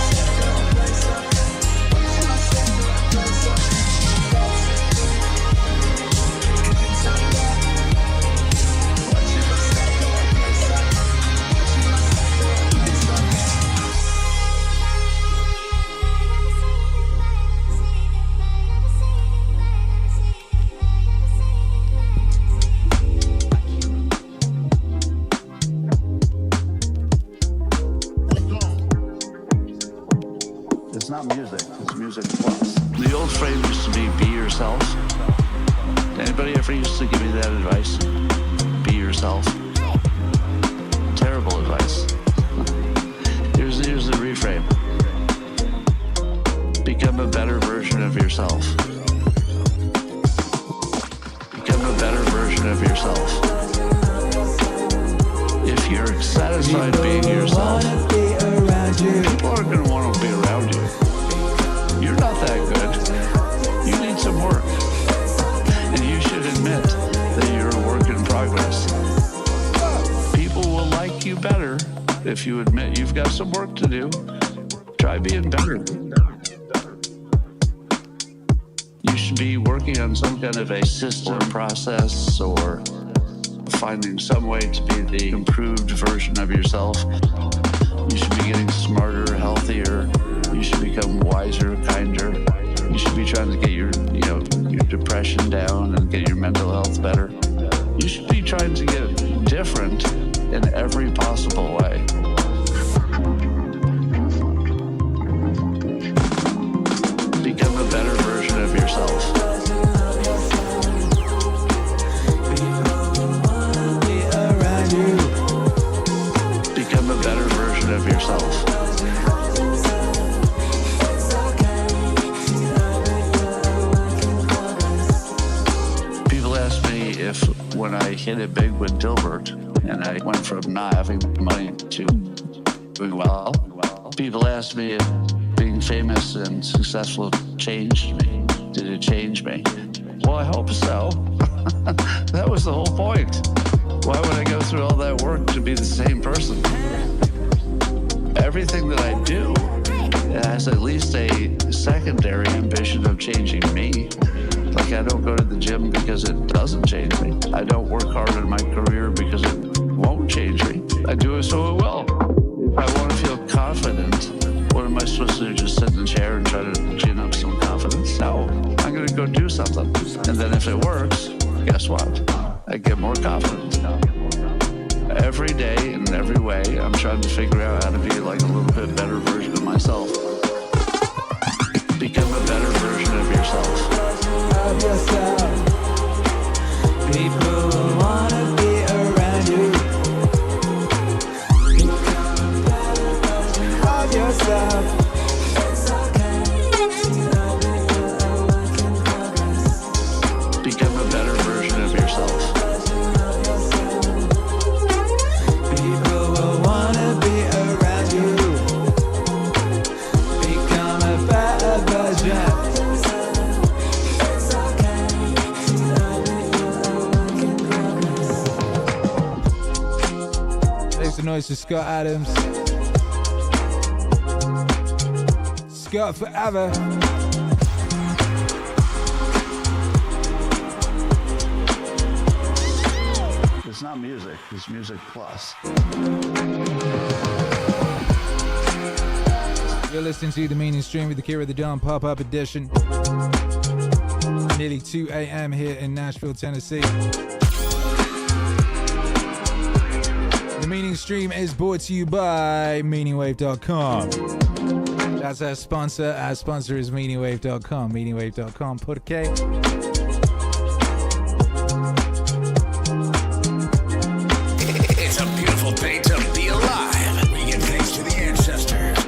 It's not music, it's music plus. The old phrase used to be yourself. Anybody ever used to give me that advice? Be yourself. Terrible advice. Here's the reframe. Become a better version of yourself. Become a better version of yourself. If you're satisfied being yourself, people aren't going to want to be around you. You're not that good. You need some work. And you should admit that you're a work in progress. People will like you better if you admit you've got some work to do. Try being better. You should be working on some kind of a system process or finding some way to be the improved version of yourself. You should be getting smarter, healthier. You should become wiser, kinder. You should be trying to get your depression down and get your mental health better. You should be trying to get different in every possible way. Become a better version of yourself. Become a better version of yourself. People ask me if when I hit it big with Dilbert and I went from not having money to doing well, people ask me if being famous and successful changed me. Did it change me? Well, I hope so. That was the whole point. Why would I go through all that work to be the same person? Everything that I do has at least a secondary ambition of changing me. Like, I don't go to the gym because it doesn't change me. I don't work hard in my career because it won't change me. I do it so it will. If I want to feel confident, what am I supposed to do? Just sit in the chair and try to gin up some confidence? No, I'm going to go do something. And then if it works, guess what? I get more confident. Every day in every way, I'm trying to figure out how to be like a little bit better version of myself. Become a better version of yourself. Of yourself. People will wanna be around you. Of yourself. Become a better version of yourself. People will wanna be around you. Become a better version. Makes the noise to Scott Adams. Scott forever. It's not music, it's music plus. You're listening to The Meaning Stream with Akira the Dawn Pop-Up Edition. Nearly 2 a.m. here in Nashville, Tennessee. The Meaning Stream is brought to you by Meaningwave.com. That's our sponsor. Our sponsor is Meaningwave.com. Meaningwave.com. Put a K. It's a beautiful day to be alive. We give thanks to the ancestors.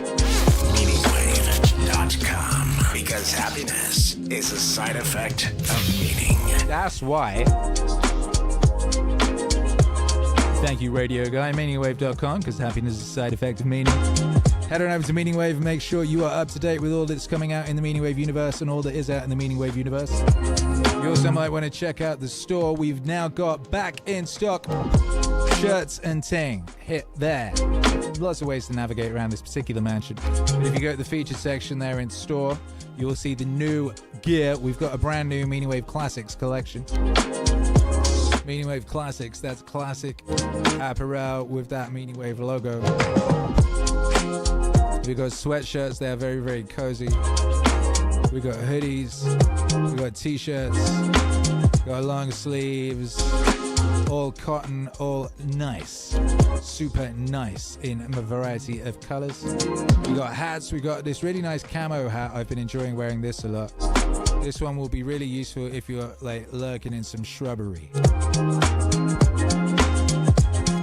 Meaningwave.com. Because happiness is a side effect of meaning. That's why. Thank you, radio guy. Meaningwave.com, because happiness is a side effect of meaning. Head on over to Meaningwave and make sure you are up to date with all that's coming out in the Meaningwave universe and all that is out in the Meaningwave universe. You also might want to check out the store. We've now got back in stock shirts and ting. Hit there. Lots of ways to navigate around this particular mansion. But if you go to the featured section there in store, you'll see the new gear. We've got a brand new Meaningwave Classics collection. Meaningwave Classics, that's classic apparel with that Meaningwave logo. We've got sweatshirts, they're very, very cozy. We got hoodies, we got t-shirts, got long sleeves, all cotton, all nice, super nice in a variety of colors. We got hats, we got this really nice camo hat. I've been enjoying wearing this a lot. This one will be really useful if you're like lurking in some shrubbery.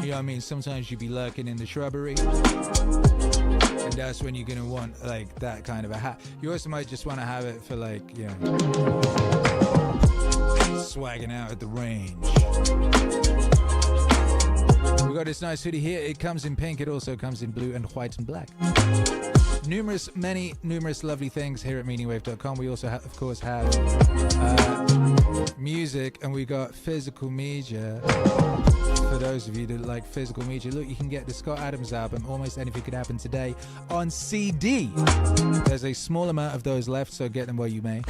You know what I mean? Sometimes you be lurking in the shrubbery, and that's when you're gonna want like that kind of a hat. You also might just want to have it for like, you know, swagging out at the range. We got this nice hoodie here. It comes in pink. It also comes in blue and white and black. Numerous lovely things here at Meaningwave.com. We also, of course, have music, and we got physical media. For those of you that like physical media, look, you can get the Scott Adams album, Almost Anything Could Happen Today, on CD. There's a small amount of those left, so get them where you may.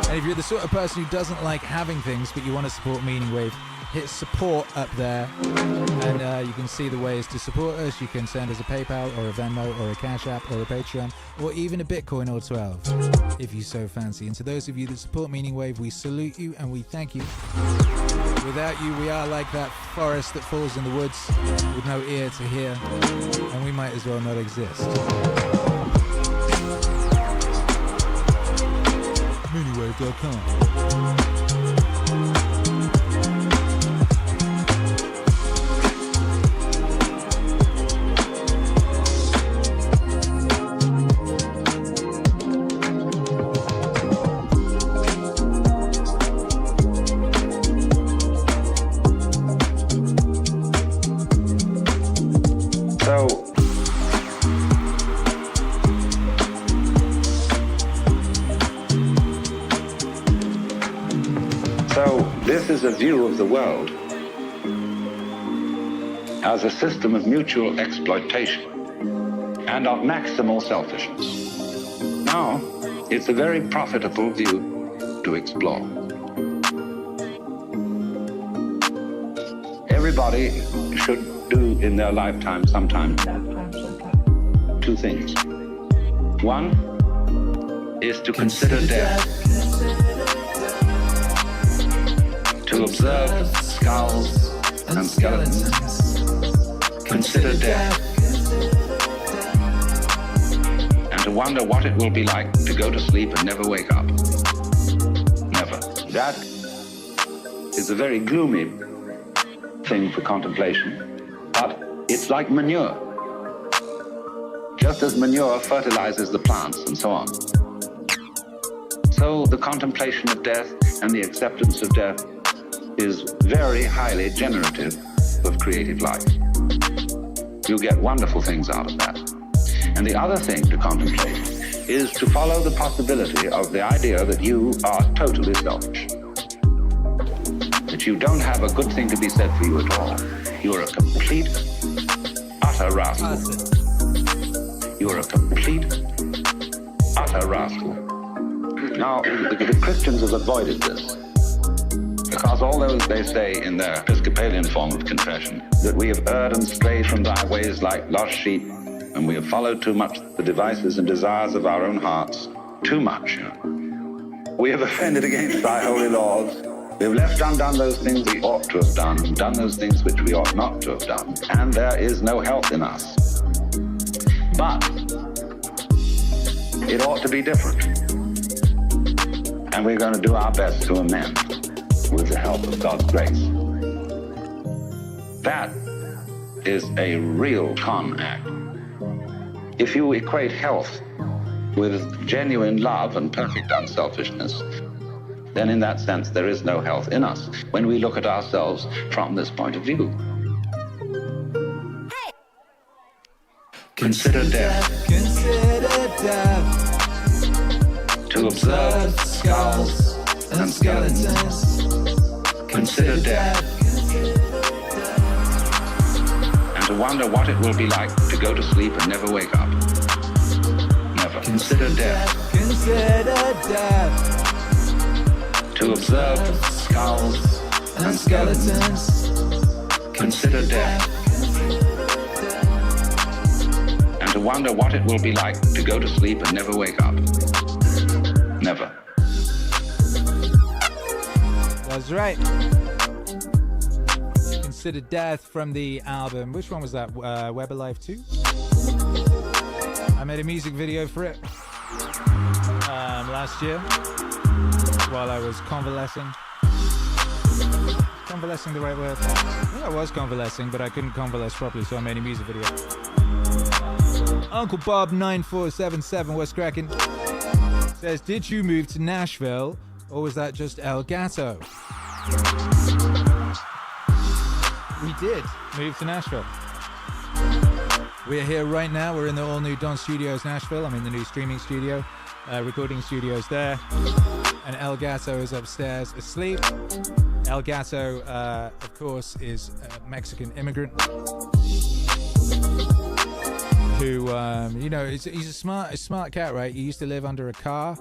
And if you're the sort of person who doesn't like having things, but you want to support Meaningwave, hit support up there, and you can see the ways to support us. You can send us a PayPal or a Venmo or a Cash App or a Patreon or even a Bitcoin or 12 if you so fancy. And to those of you that support Meaningwave, we salute you and we thank you. Without you, we are like that forest that falls in the woods with no ear to hear, and we might as well not exist. Meaningwave.com. This is a view of the world as a system of mutual exploitation and of maximal selfishness. Now, it's a very profitable view to explore. Everybody should do in their lifetime sometime two things. One is to consider death, to observe skulls and skeletons. Consider death and and to wonder what it will be like to go to sleep and never wake up. Never. That is a very gloomy thing for contemplation, but it's like manure. Just as manure fertilizes the plants and so on. So the contemplation of death and the acceptance of death is very highly generative of creative life. You get wonderful things out of that. And the other thing to contemplate is to follow the possibility of the idea that you are totally selfish. That you don't have a good thing to be said for you at all. You're a complete, utter rascal. You're a complete, utter rascal. Now, the Christians have avoided this. Because although they say in their Episcopalian form of confession that we have erred and strayed from thy ways like lost sheep, and we have followed too much the devices and desires of our own hearts, too much. We have offended against thy holy laws. We have left undone those things we ought to have done those things which we ought not to have done, and there is no health in us. But it ought to be different. And we're going to do our best to amend with the help of God's grace. That is a real con act. If you equate health with genuine love and perfect unselfishness, then in that sense there is no health in us when we look at ourselves from this point of view. Consider death. Consider death. To observe skulls and skeletons. Consider death. And to wonder what it will be like to go to sleep and never wake up. Never. Consider death. Consider death. To observe skulls and skeletons. Consider death. And to wonder what it will be like to go to sleep and never wake up. Never. That's right. Consider Death from the album. Which one was that? Web Alive 2? I made a music video for it last year while I was convalescing. Convalescing the right word? Yeah, I was convalescing, but I couldn't convalesce properly, so I made a music video. Uncle Bob 9477, what's cracking? Says, did you move to Nashville, or was that just El Gato? We did move to Nashville. We're here right now. We're in the all-new Don Studios Nashville. I'm in the new streaming studio, recording studios there. And El Gato is upstairs asleep. El Gato, of course, is a Mexican immigrant who, he's a smart cat, right? He used to live under a car.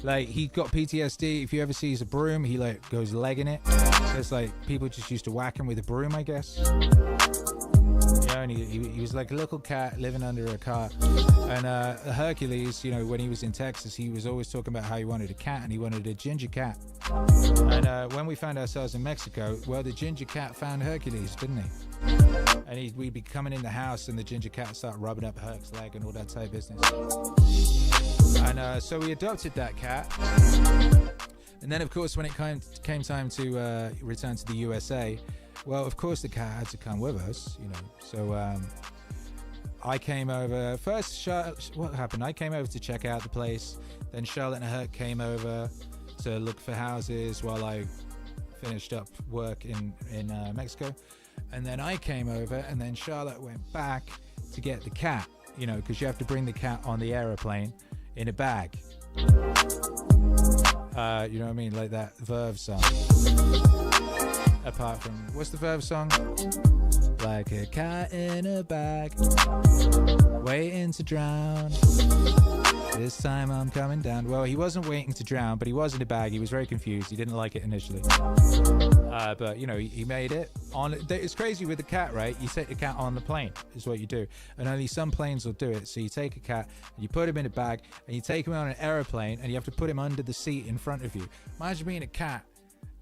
Like, he got PTSD. If you ever sees a broom, he like goes legging it. It's like people just used to whack him with a broom, I guess. And he was like a little cat living under a car. And Hercules, when he was in Texas, he was always talking about how he wanted a cat, and he wanted a ginger cat. And when we found ourselves in Mexico, well, the ginger cat found Hercules, didn't he? And we'd be coming in the house, and the ginger cat would start rubbing up Herc's leg and all that type of business. And so we adopted that cat. And then, of course, when it came time to return to the USA, well, of course, the cat had to come with us, So I came over. First, what happened? I came over to check out the place. Then Charlotte and Herc came over to look for houses while I finished up work in Mexico. And then I came over, and then Charlotte went back to get the cat, because you have to bring the cat on the aeroplane in a bag. You know what I mean? Like that Verve song. Apart from, what's the Verve song? Like a cat in a bag, waiting to drown. This time I'm coming down. Well, he wasn't waiting to drown, but he was in a bag. He was very confused. He didn't like it initially. But, he made it. It's crazy with the cat, right? You take the cat on the plane, is what you do. And only some planes will do it. So you take a cat, and you put him in a bag, and you take him on an aeroplane, and you have to put him under the seat in front of you. Imagine being a cat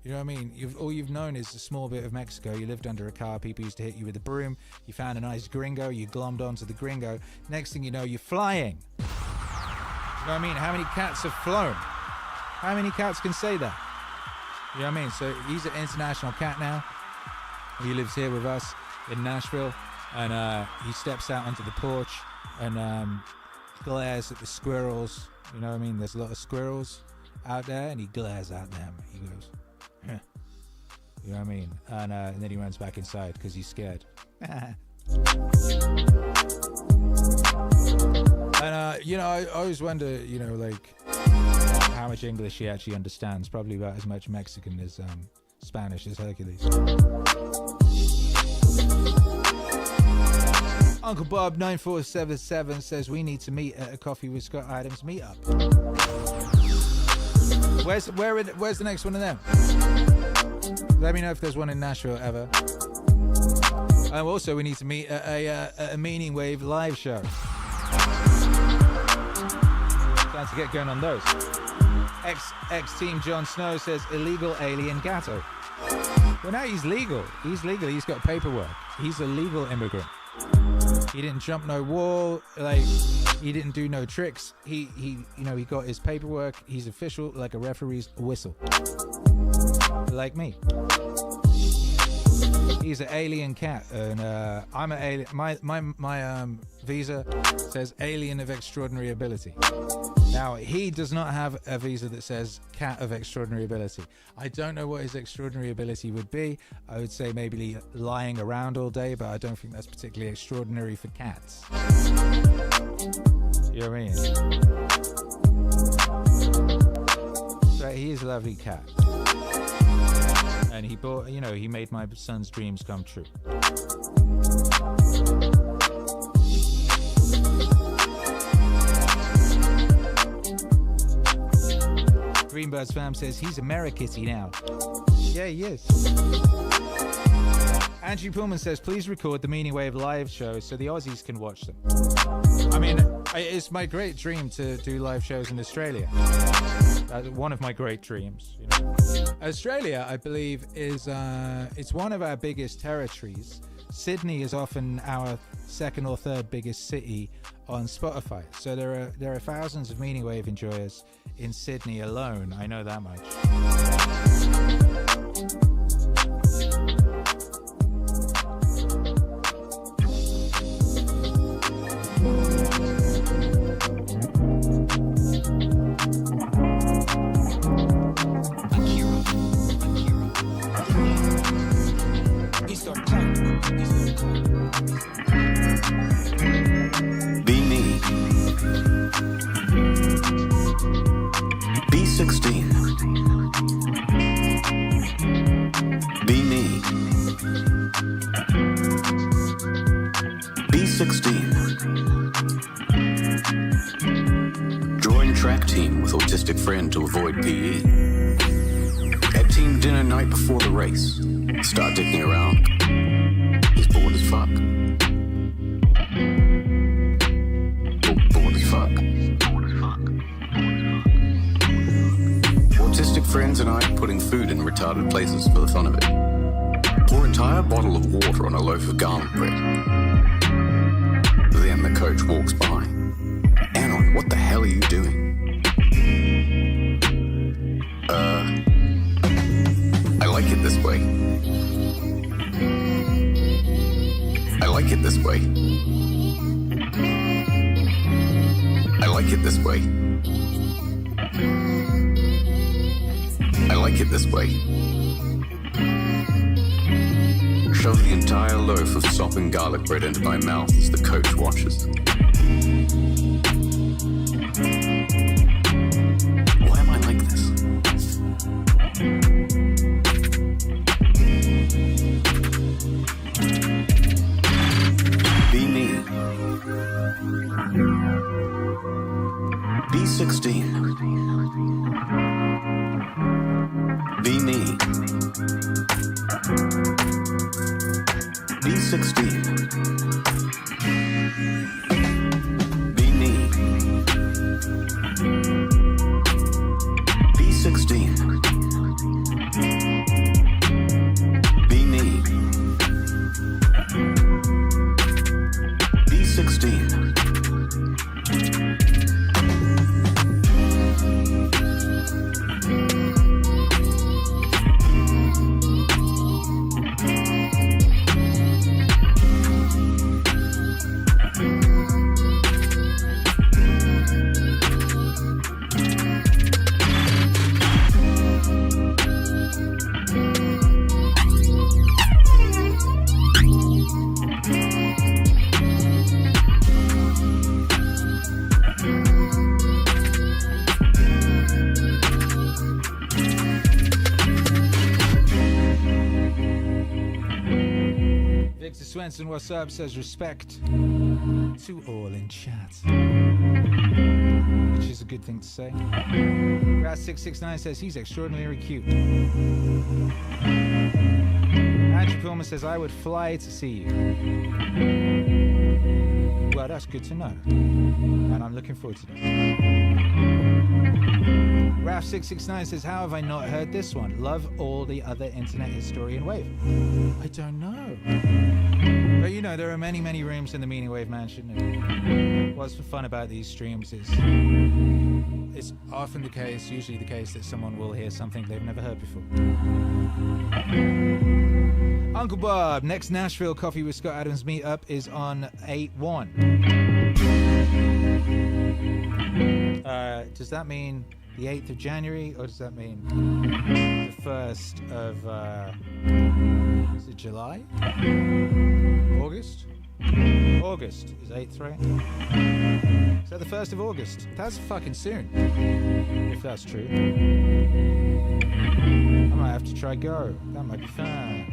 You know what I mean? All you've known is a small bit of Mexico. You lived under a car. People used to hit you with a broom. You found a nice gringo. You glommed onto the gringo. Next thing you know, you're flying. You know what I mean? How many cats have flown? How many cats can say that? You know what I mean? So he's an international cat now. He lives here with us in Nashville. And he steps out onto the porch and glares at the squirrels. You know what I mean? There's a lot of squirrels out there, and he glares at them. He goes, "Huh." You know what I mean? And then he runs back inside because he's scared. And you know, I always wonder, you know, like how much English he actually understands. Probably about as much Mexican as Spanish as Hercules. Uncle Bob 9477 says we need to meet at a Coffee with Scott Adams meetup. Where's the next one of them? Let me know if there's one in Nashville ever. And also we need to meet at a Meaningwave live show. Time to get going on those. Ex-team Jon Snow says illegal alien gatto. Well, now he's legal. He's legal. He's got paperwork. He's a legal immigrant. He didn't jump no wall, like he didn't do no tricks. He you know, he got his paperwork. He's official, like a referee's whistle. Like me. He's an alien cat, and I'm an alien. My visa says alien of extraordinary ability. Now, he does not have a visa that says cat of extraordinary ability. I don't know what his extraordinary ability would be. I would say maybe lying around all day, but I don't think that's particularly extraordinary for cats. You know what I mean? So he is a lovely cat. And he bought, you know, he made my son's dreams come true. Greenbirds fam says he's Amerikitty now. Yeah, he is. Andrew Pullman says, please record the Meaningwave live show so the Aussies can watch them. I mean, it's my great dream to do live shows in Australia. One of my great dreams. You know. Australia, I believe, is it's one of our biggest territories. Sydney is often our second or third biggest city on Spotify. So there are thousands of Meaningwave enjoyers in Sydney alone. I know that much. Be me. Be 16. Be me. Be 16. Join track team with autistic friend to avoid PE. At team dinner night before the race. Start dicking around. He's bored as fuck. Bored as fuck. Autistic friends and I putting food in retarded places for the fun of it. Pour entire bottle of water on a loaf of garlic bread. Then the coach walks by. Anon, what the hell are you doing? I like it this way. I like it this way. I like it this way. I like it this way. Shove the entire loaf of sopping garlic bread into my mouth as the coach watches. Why am I like this? Be me. Be 16. Be me. Be 16. Be me. Be 16. 16. Swenson, what's up? Says respect to all in chat, which is a good thing to say. Raz669 says he's extraordinarily cute. Andrew Pullman says I would fly to see you. Well, that's good to know, and I'm looking forward to that. Raf669 says, how have I not heard this one? Love all the other internet historian wave. I don't know. But you know, there are many, many rooms in the Meaningwave mansion. And what's fun about these streams is it's often the case, usually the case, that someone will hear something they've never heard before. Uncle Bob, next Nashville Coffee with Scott Adams meetup is on 8/1. Does that mean the 8th of January, or does that mean the 1st of, is it July? August? August is 8th, right? Is that the 1st of August? That's fucking soon, if that's true. I might have to try go. That might be fun.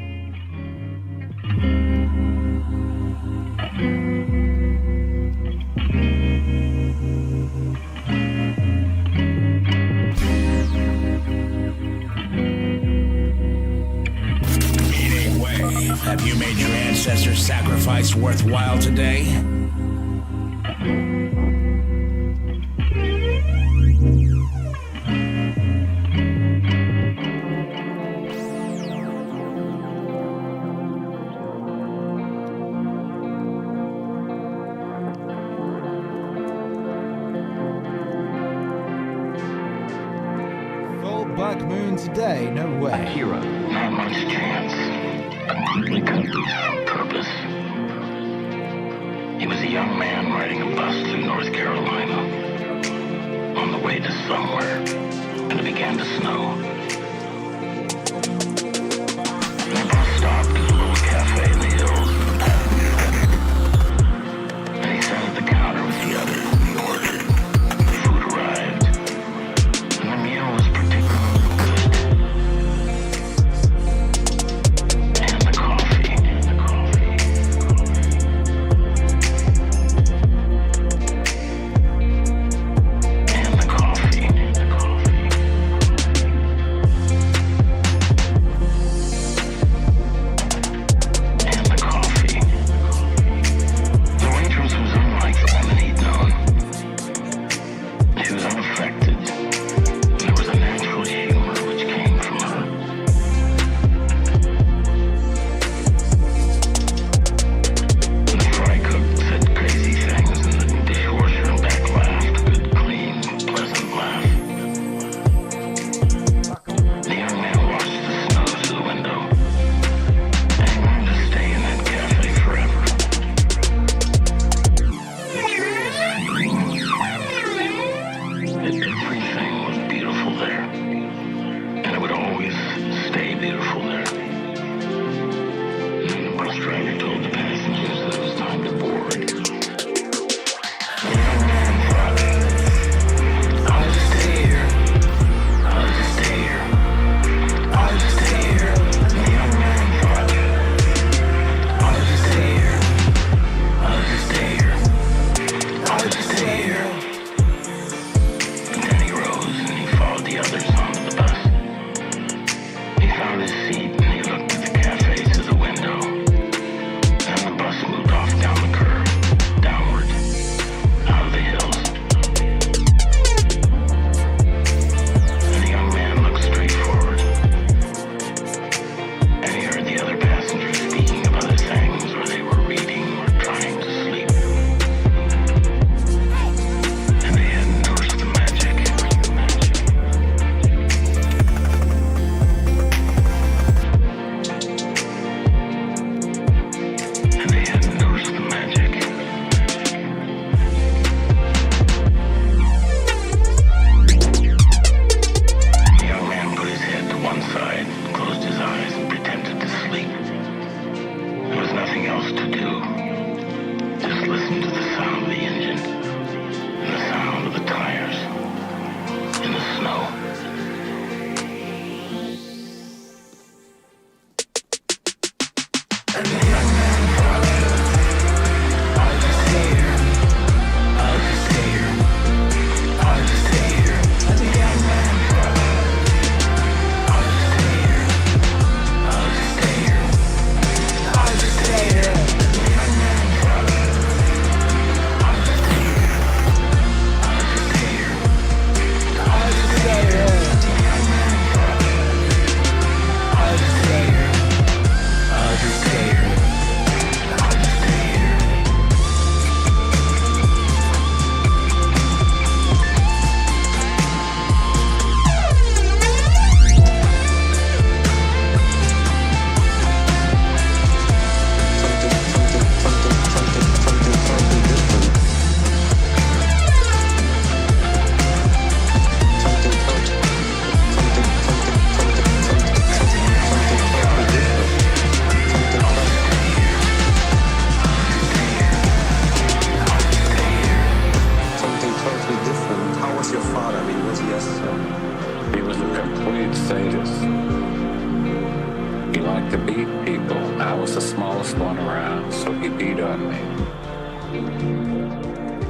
Meaningwave, have you made your ancestors' sacrifice worthwhile today? Full buck moon today, no way. Akira, not much chance. Completely confused on purpose. He was a young man riding a bus through North Carolina on the way to somewhere, and it began to snow. The bus stopped at a little cafe in the hills in the passenger bedroom, and he sat at the counter with the others and he ordered. The food arrived, and the meal was particularly good. And the coffee. And the coffee.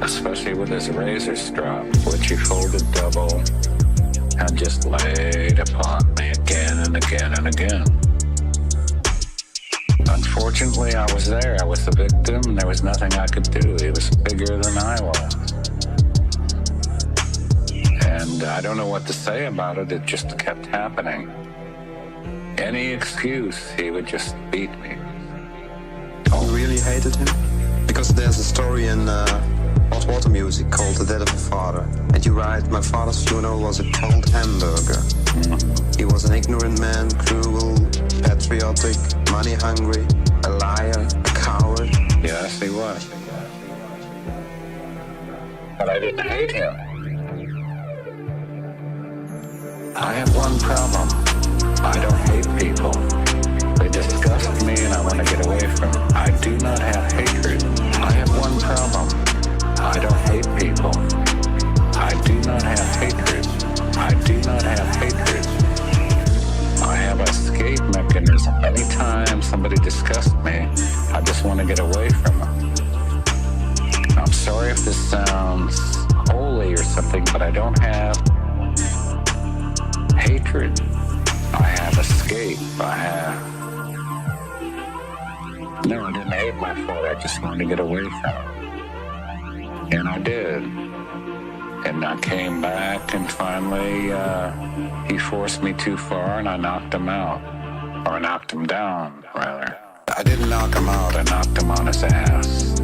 especially with his razor strap, which he folded double and just laid upon me again and again and again. Unfortunately, I was there. I was the victim, and there was nothing I could do. He was bigger than I was. And I don't know what to say about it. It just kept happening. Any excuse, he would just beat me. You really hated him? Because there's a story in hot water music called The Death of a Father. And you write, my father's funeral was a cold hamburger. He was an ignorant man, cruel, patriotic, money-hungry, a liar, a coward. Yes, he was. But I didn't hate him. I have one problem. I don't hate people. They disgust me and I want to get away from them. I do not have hatred. I have one problem. I don't hate people. I do not have hatred. I do not have hatred. I have an escape mechanism. Anytime somebody disgusts me, I just want to get away from them. I'm sorry if this sounds holy or something, but I don't have hatred. I have escape. No, I didn't hate my father. I just wanted to get away from him. And I did. And I came back, and finally, he forced me too far, and I knocked him out. Or I knocked him down, rather. I didn't knock him out, I knocked him on his ass.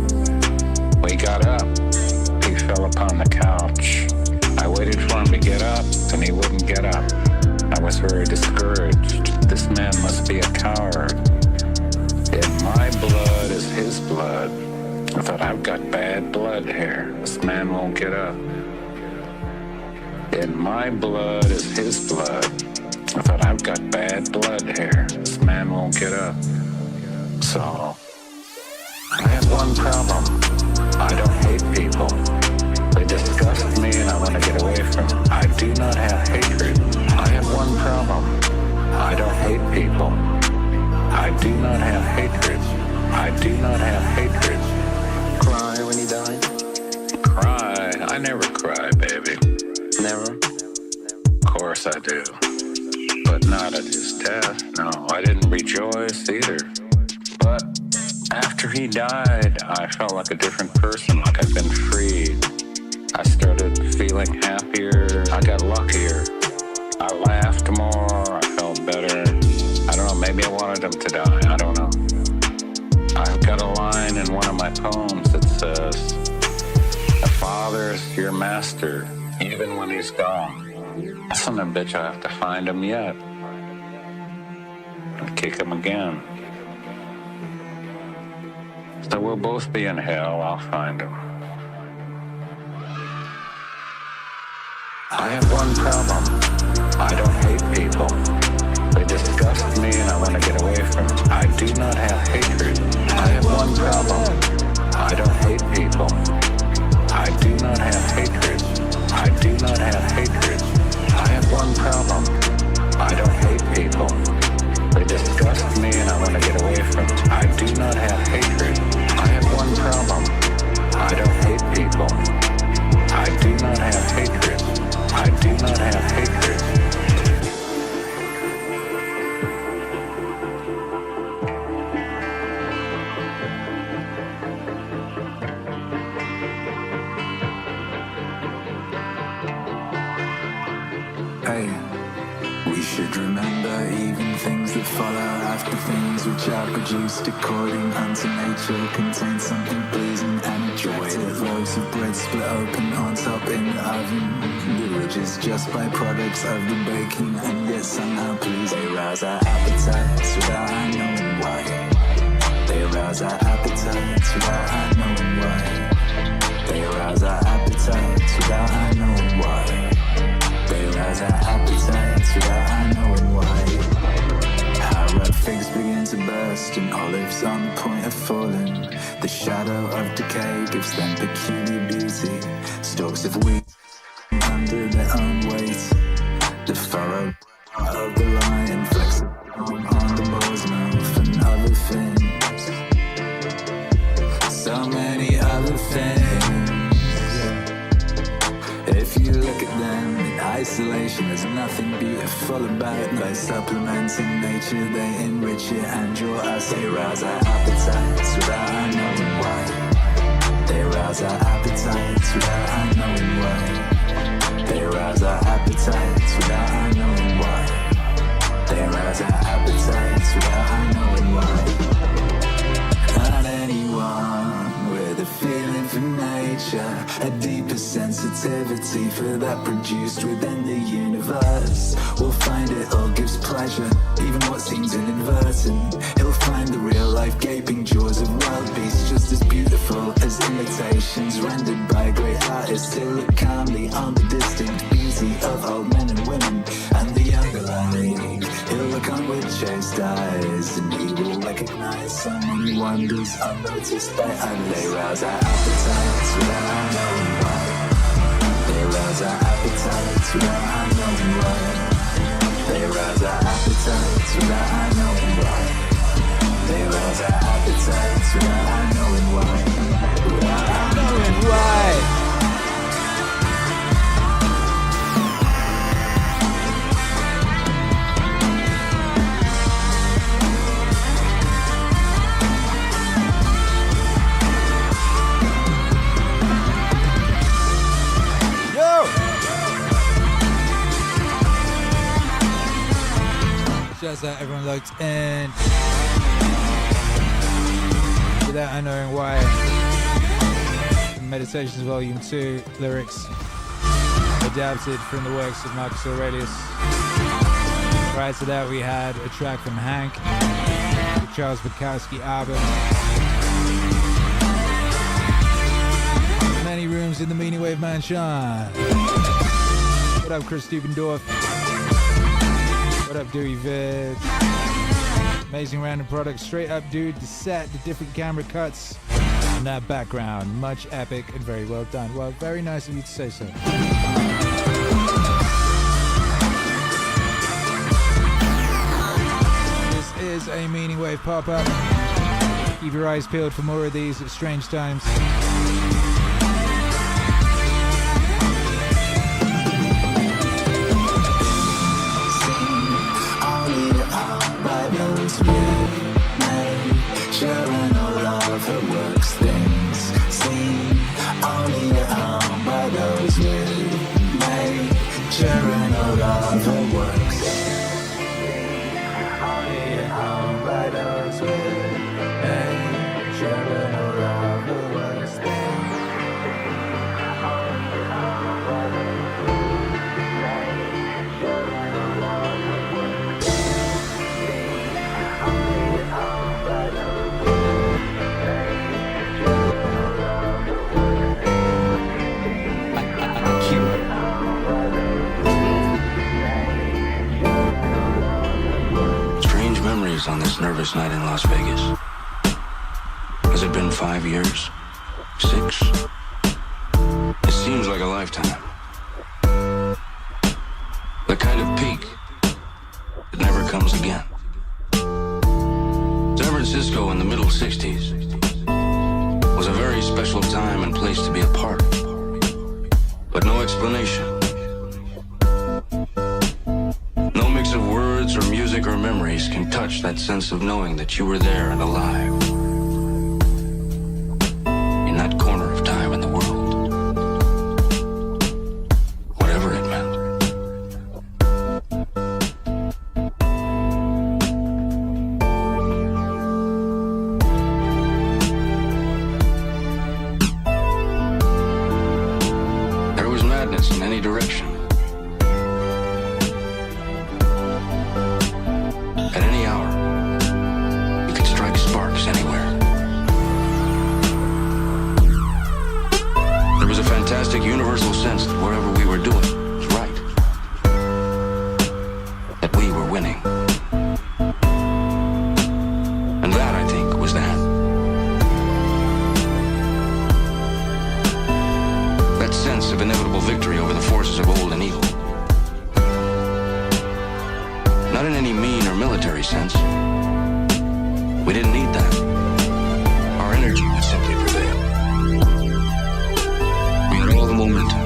When he got up, he fell upon the couch. I waited for him to get up, and he wouldn't get up. I was very discouraged. This man must be a coward. And my blood is his blood. I thought, I've got bad blood here. This man won't get up. And my blood is his blood. I thought, I've got bad blood here. This man won't get up. So, I have one problem. I don't hate people. They disgust me and I want to get away from them. I do not have hatred. I have one problem. I don't hate people. I do not have hatred. I do not have hatred. Cry when he died? Cry? I never cry, baby. Never? Of course I do. But not at his death. No, I didn't rejoice either. But after he died, I felt like a different person, like I'd been freed. I started feeling happier. I got luckier. I laughed more. I felt better. I don't know, maybe I wanted him to die. I don't know. I've got a line in one of my poems that says, "A father's your master, even when he's gone." Son of a bitch, I have to find him yet. And kick him again. So we'll both be in hell. I'll find him. I have one problem. I don't hate people. They disgust me and I want to get away from them. I do not have hatred. I have one problem. I don't hate people. I do not have hatred. I do not have hatred. I have one problem. I don't hate people. They disgust me and I want to get away from them. I do not have hatred. I have one problem. I don't hate people. I do not have hatred. I do not have hatred. Hey, we should remember even things that follow after things which are produced according unto nature contain something pleasing and attractive. The way that loaves of bread split open on top in the oven, the ridges just byproducts of the baking, and yet somehow please. They rouse our appetites without our knowing why. They arouse our appetites without our knowing why. They arouse our appetites without our knowing why. They arouse our appetites without our knowing why. How red figs begin to burst and olives on the point of falling. The shadow of decay gives them peculiar beauty. Stalks of wheat under their own weight. The furrow of the lion flexes on the boar's mouth and other things. So many other isolation. There's nothing beautiful about it. By supplementing nature, they enrich it and draw us. They rouse our appetites without our knowing why. They rouse our appetites without our knowing why. They rouse our appetites without our knowing why. They rouse our appetites without our knowing why. Not anyone with a feeling for nature, a deeper sensitivity for that produced within the universe, will find it all gives pleasure, even what seems inadvertent. He'll find the real life gaping jaws of wild beasts just as beautiful as imitations rendered by great artists. He'll look calmly on the distinct beauty of old men and women and the younger like. He'll look on with chaste eyes and he will recognize someone who wanders unnoticed by others. They rouse our appetites without our knowing why. They rouse our appetites without our knowing why. They rouse our appetites without our knowing why. They rouse our appetites without our knowing why. Without our knowing why. Shouts out everyone locked in. Without I knowing why. Meditations Volume 2 lyrics adapted from the works of Marcus Aurelius. Prior to that we had a track from Hank, the Charles Bukowski album. Many rooms in the Meaningwave Mansion. What up, Chris Stubendorf? What up, Dewey Vid? Amazing random products, straight up, dude. The set, the different camera cuts, and that background, much epic and very well done. Well, very nice of you to say so. This is a Meaningwave pop-up. Keep your eyes peeled for more of these at strange times. Sharing all of her works things, seen only at home by those with nature and all of her works. Only at home by those with nature and all of her works things. Only at home by those with nature and all of her works. Only at home by those. Memories on this nervous night in Las Vegas. Has it been 5 years? 6? It seems like a lifetime. The kind of peak that never comes again. San Francisco in the middle 60s was a very special time and place to be a part of. But no explanation. No mix of words or music or memories can touch that sense of knowing that you were there and alive. In that corner of time in the world. Whatever it meant. There was madness in any direction. At any hour, you could strike sparks anywhere. There was a fantastic universal sense that wherever we were doing was right. That we were winning. And that, I think, was that. That sense of inevitable victory over the forces of old and evil. Not in any mean or military sense. We didn't need that. Our energy would simply prevail. We had all the momentum.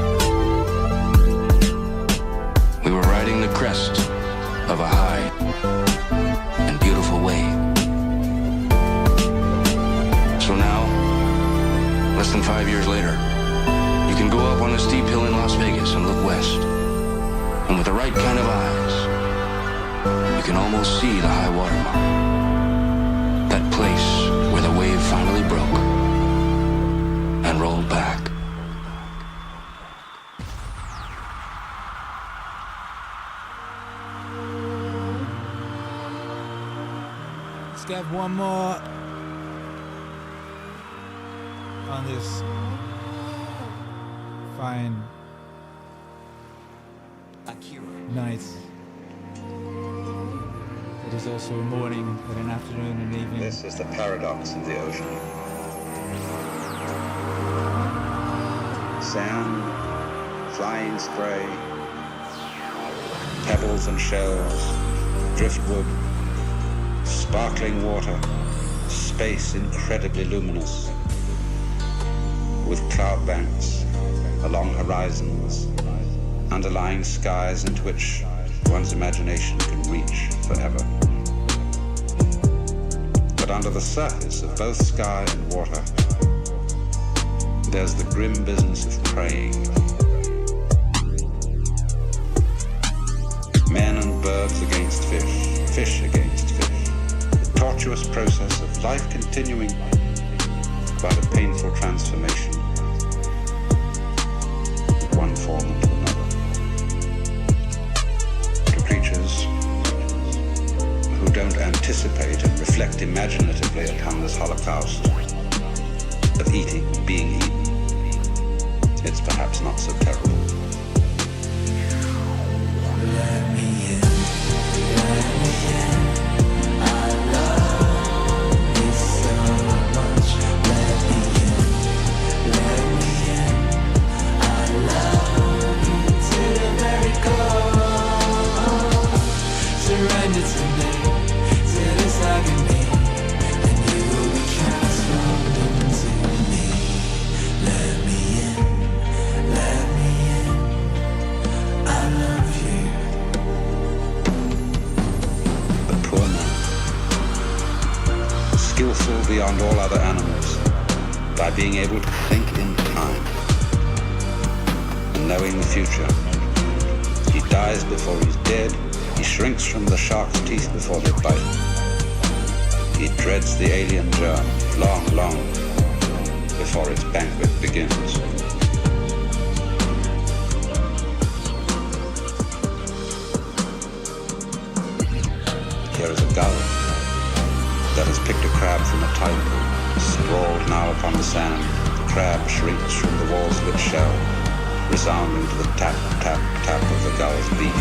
less than 5 years later, you can go up on a steep hill in Las Vegas and look west. And with the right kind of eyes, you can almost see the high water mark. That place where the wave finally broke and rolled back. Let's get one more on this fine Akira. night. It is also a morning and an afternoon and evening. This is the paradox of the ocean. Sand, flying spray, pebbles and shells, driftwood, sparkling water, space incredibly luminous, with cloud banks along horizons, underlying skies into which one's imagination can reach forever. But under the surface of both sky and water, there's the grim business of preying. Men and birds against fish, fish against fish. The tortuous process of life continuing by the painful transformation of one form into another. To creatures who don't anticipate and reflect imaginatively upon this holocaust of eating, being eaten, it's perhaps not so terrible. Let me in, let me in. I love you so much. Let me in, I love you to the very core. Surrender to me, to this agony, and you will be transformed into me. Let me in, let me in. I love you. The poor man, skillful beyond all other animals, by being able to think in time and knowing the future. He dies before he's dead. He shrinks from the shark's teeth before they bite. He dreads the alien germ long, long before its banquet begins. Here is a gull that has picked a crab from a tide pool, sprawled now upon the sand. The crab shrinks from the walls of its shell, resounding to the tap, tap, tap of the gull's beak.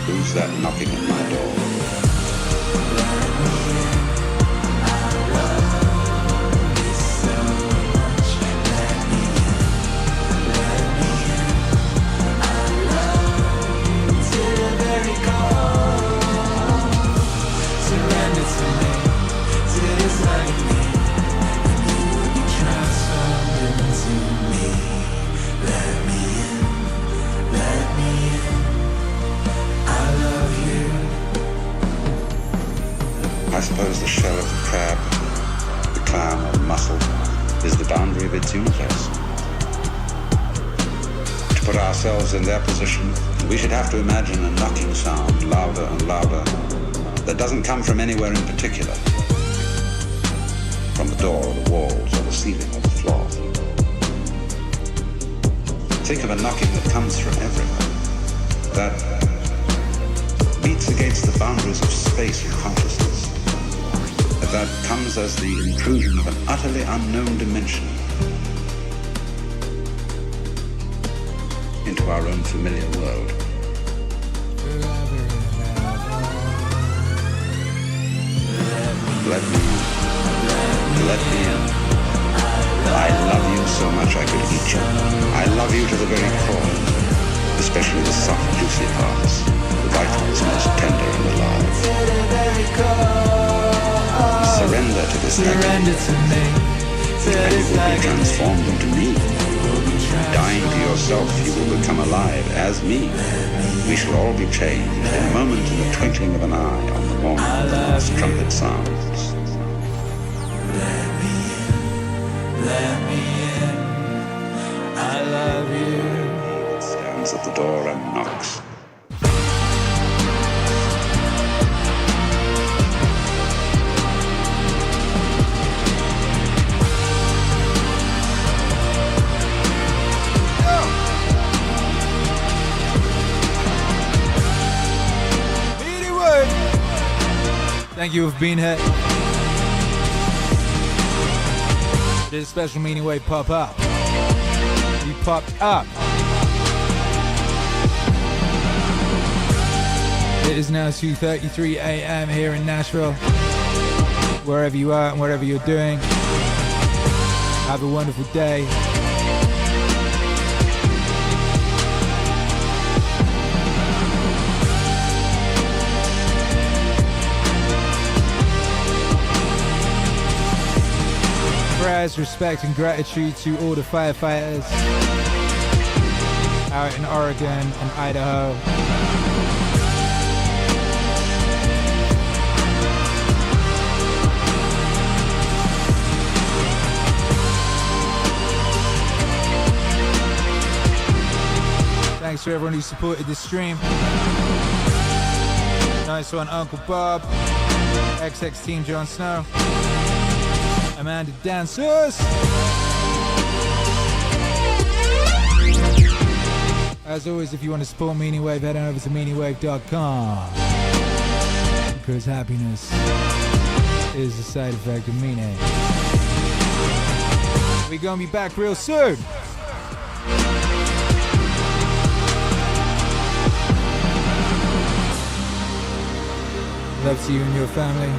Who's that knocking at my door? I suppose the shell of the crab, the clam or mussel, is the boundary of its universe. To put ourselves in their position, we should have to imagine a knocking sound, louder and louder, that doesn't come from anywhere in particular, from the door or the walls or the ceiling or the floor. Think of a knocking that comes from everywhere, that beats against the boundaries of space and consciousness, that comes as the intrusion of an utterly unknown dimension into our own familiar world. Let me in. Let me in. I love you so much I could eat you. I love you to the very core, especially the soft, juicy parts, the vitals most tender and alive. Surrender to this agony, and you will be transformed into me. Dying to yourself, you will become alive as me. We shall all be changed in a moment, in the twinkling of an eye, on the morning the last trumpet sounds. Let me in, let me in. I love you. Stands at the door and knocks. Thank you for being here. Did a special Meaningwave pop up. You popped up. It is now 2:33 a.m. here in Nashville. Wherever you are and whatever you're doing, have a wonderful day. Prayers, respect, and gratitude to all the firefighters out in Oregon and Idaho. Thanks to everyone who supported the stream. Nice one, Uncle Bob, XX Team Jon Snow, Amanda Dancers. As always, if you want to support Meaningwave, head on over to meaningwave.com, because happiness is a side effect of meaning. We're gonna be back real soon. Love to you and your family.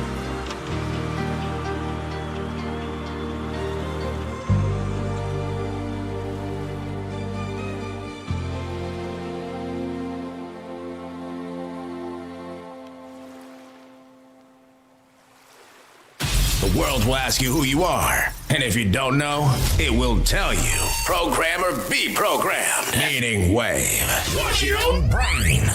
The world will ask you who you are. And if you don't know, it will tell you. Program or be programmed. Meaningwave. Watch your own brain.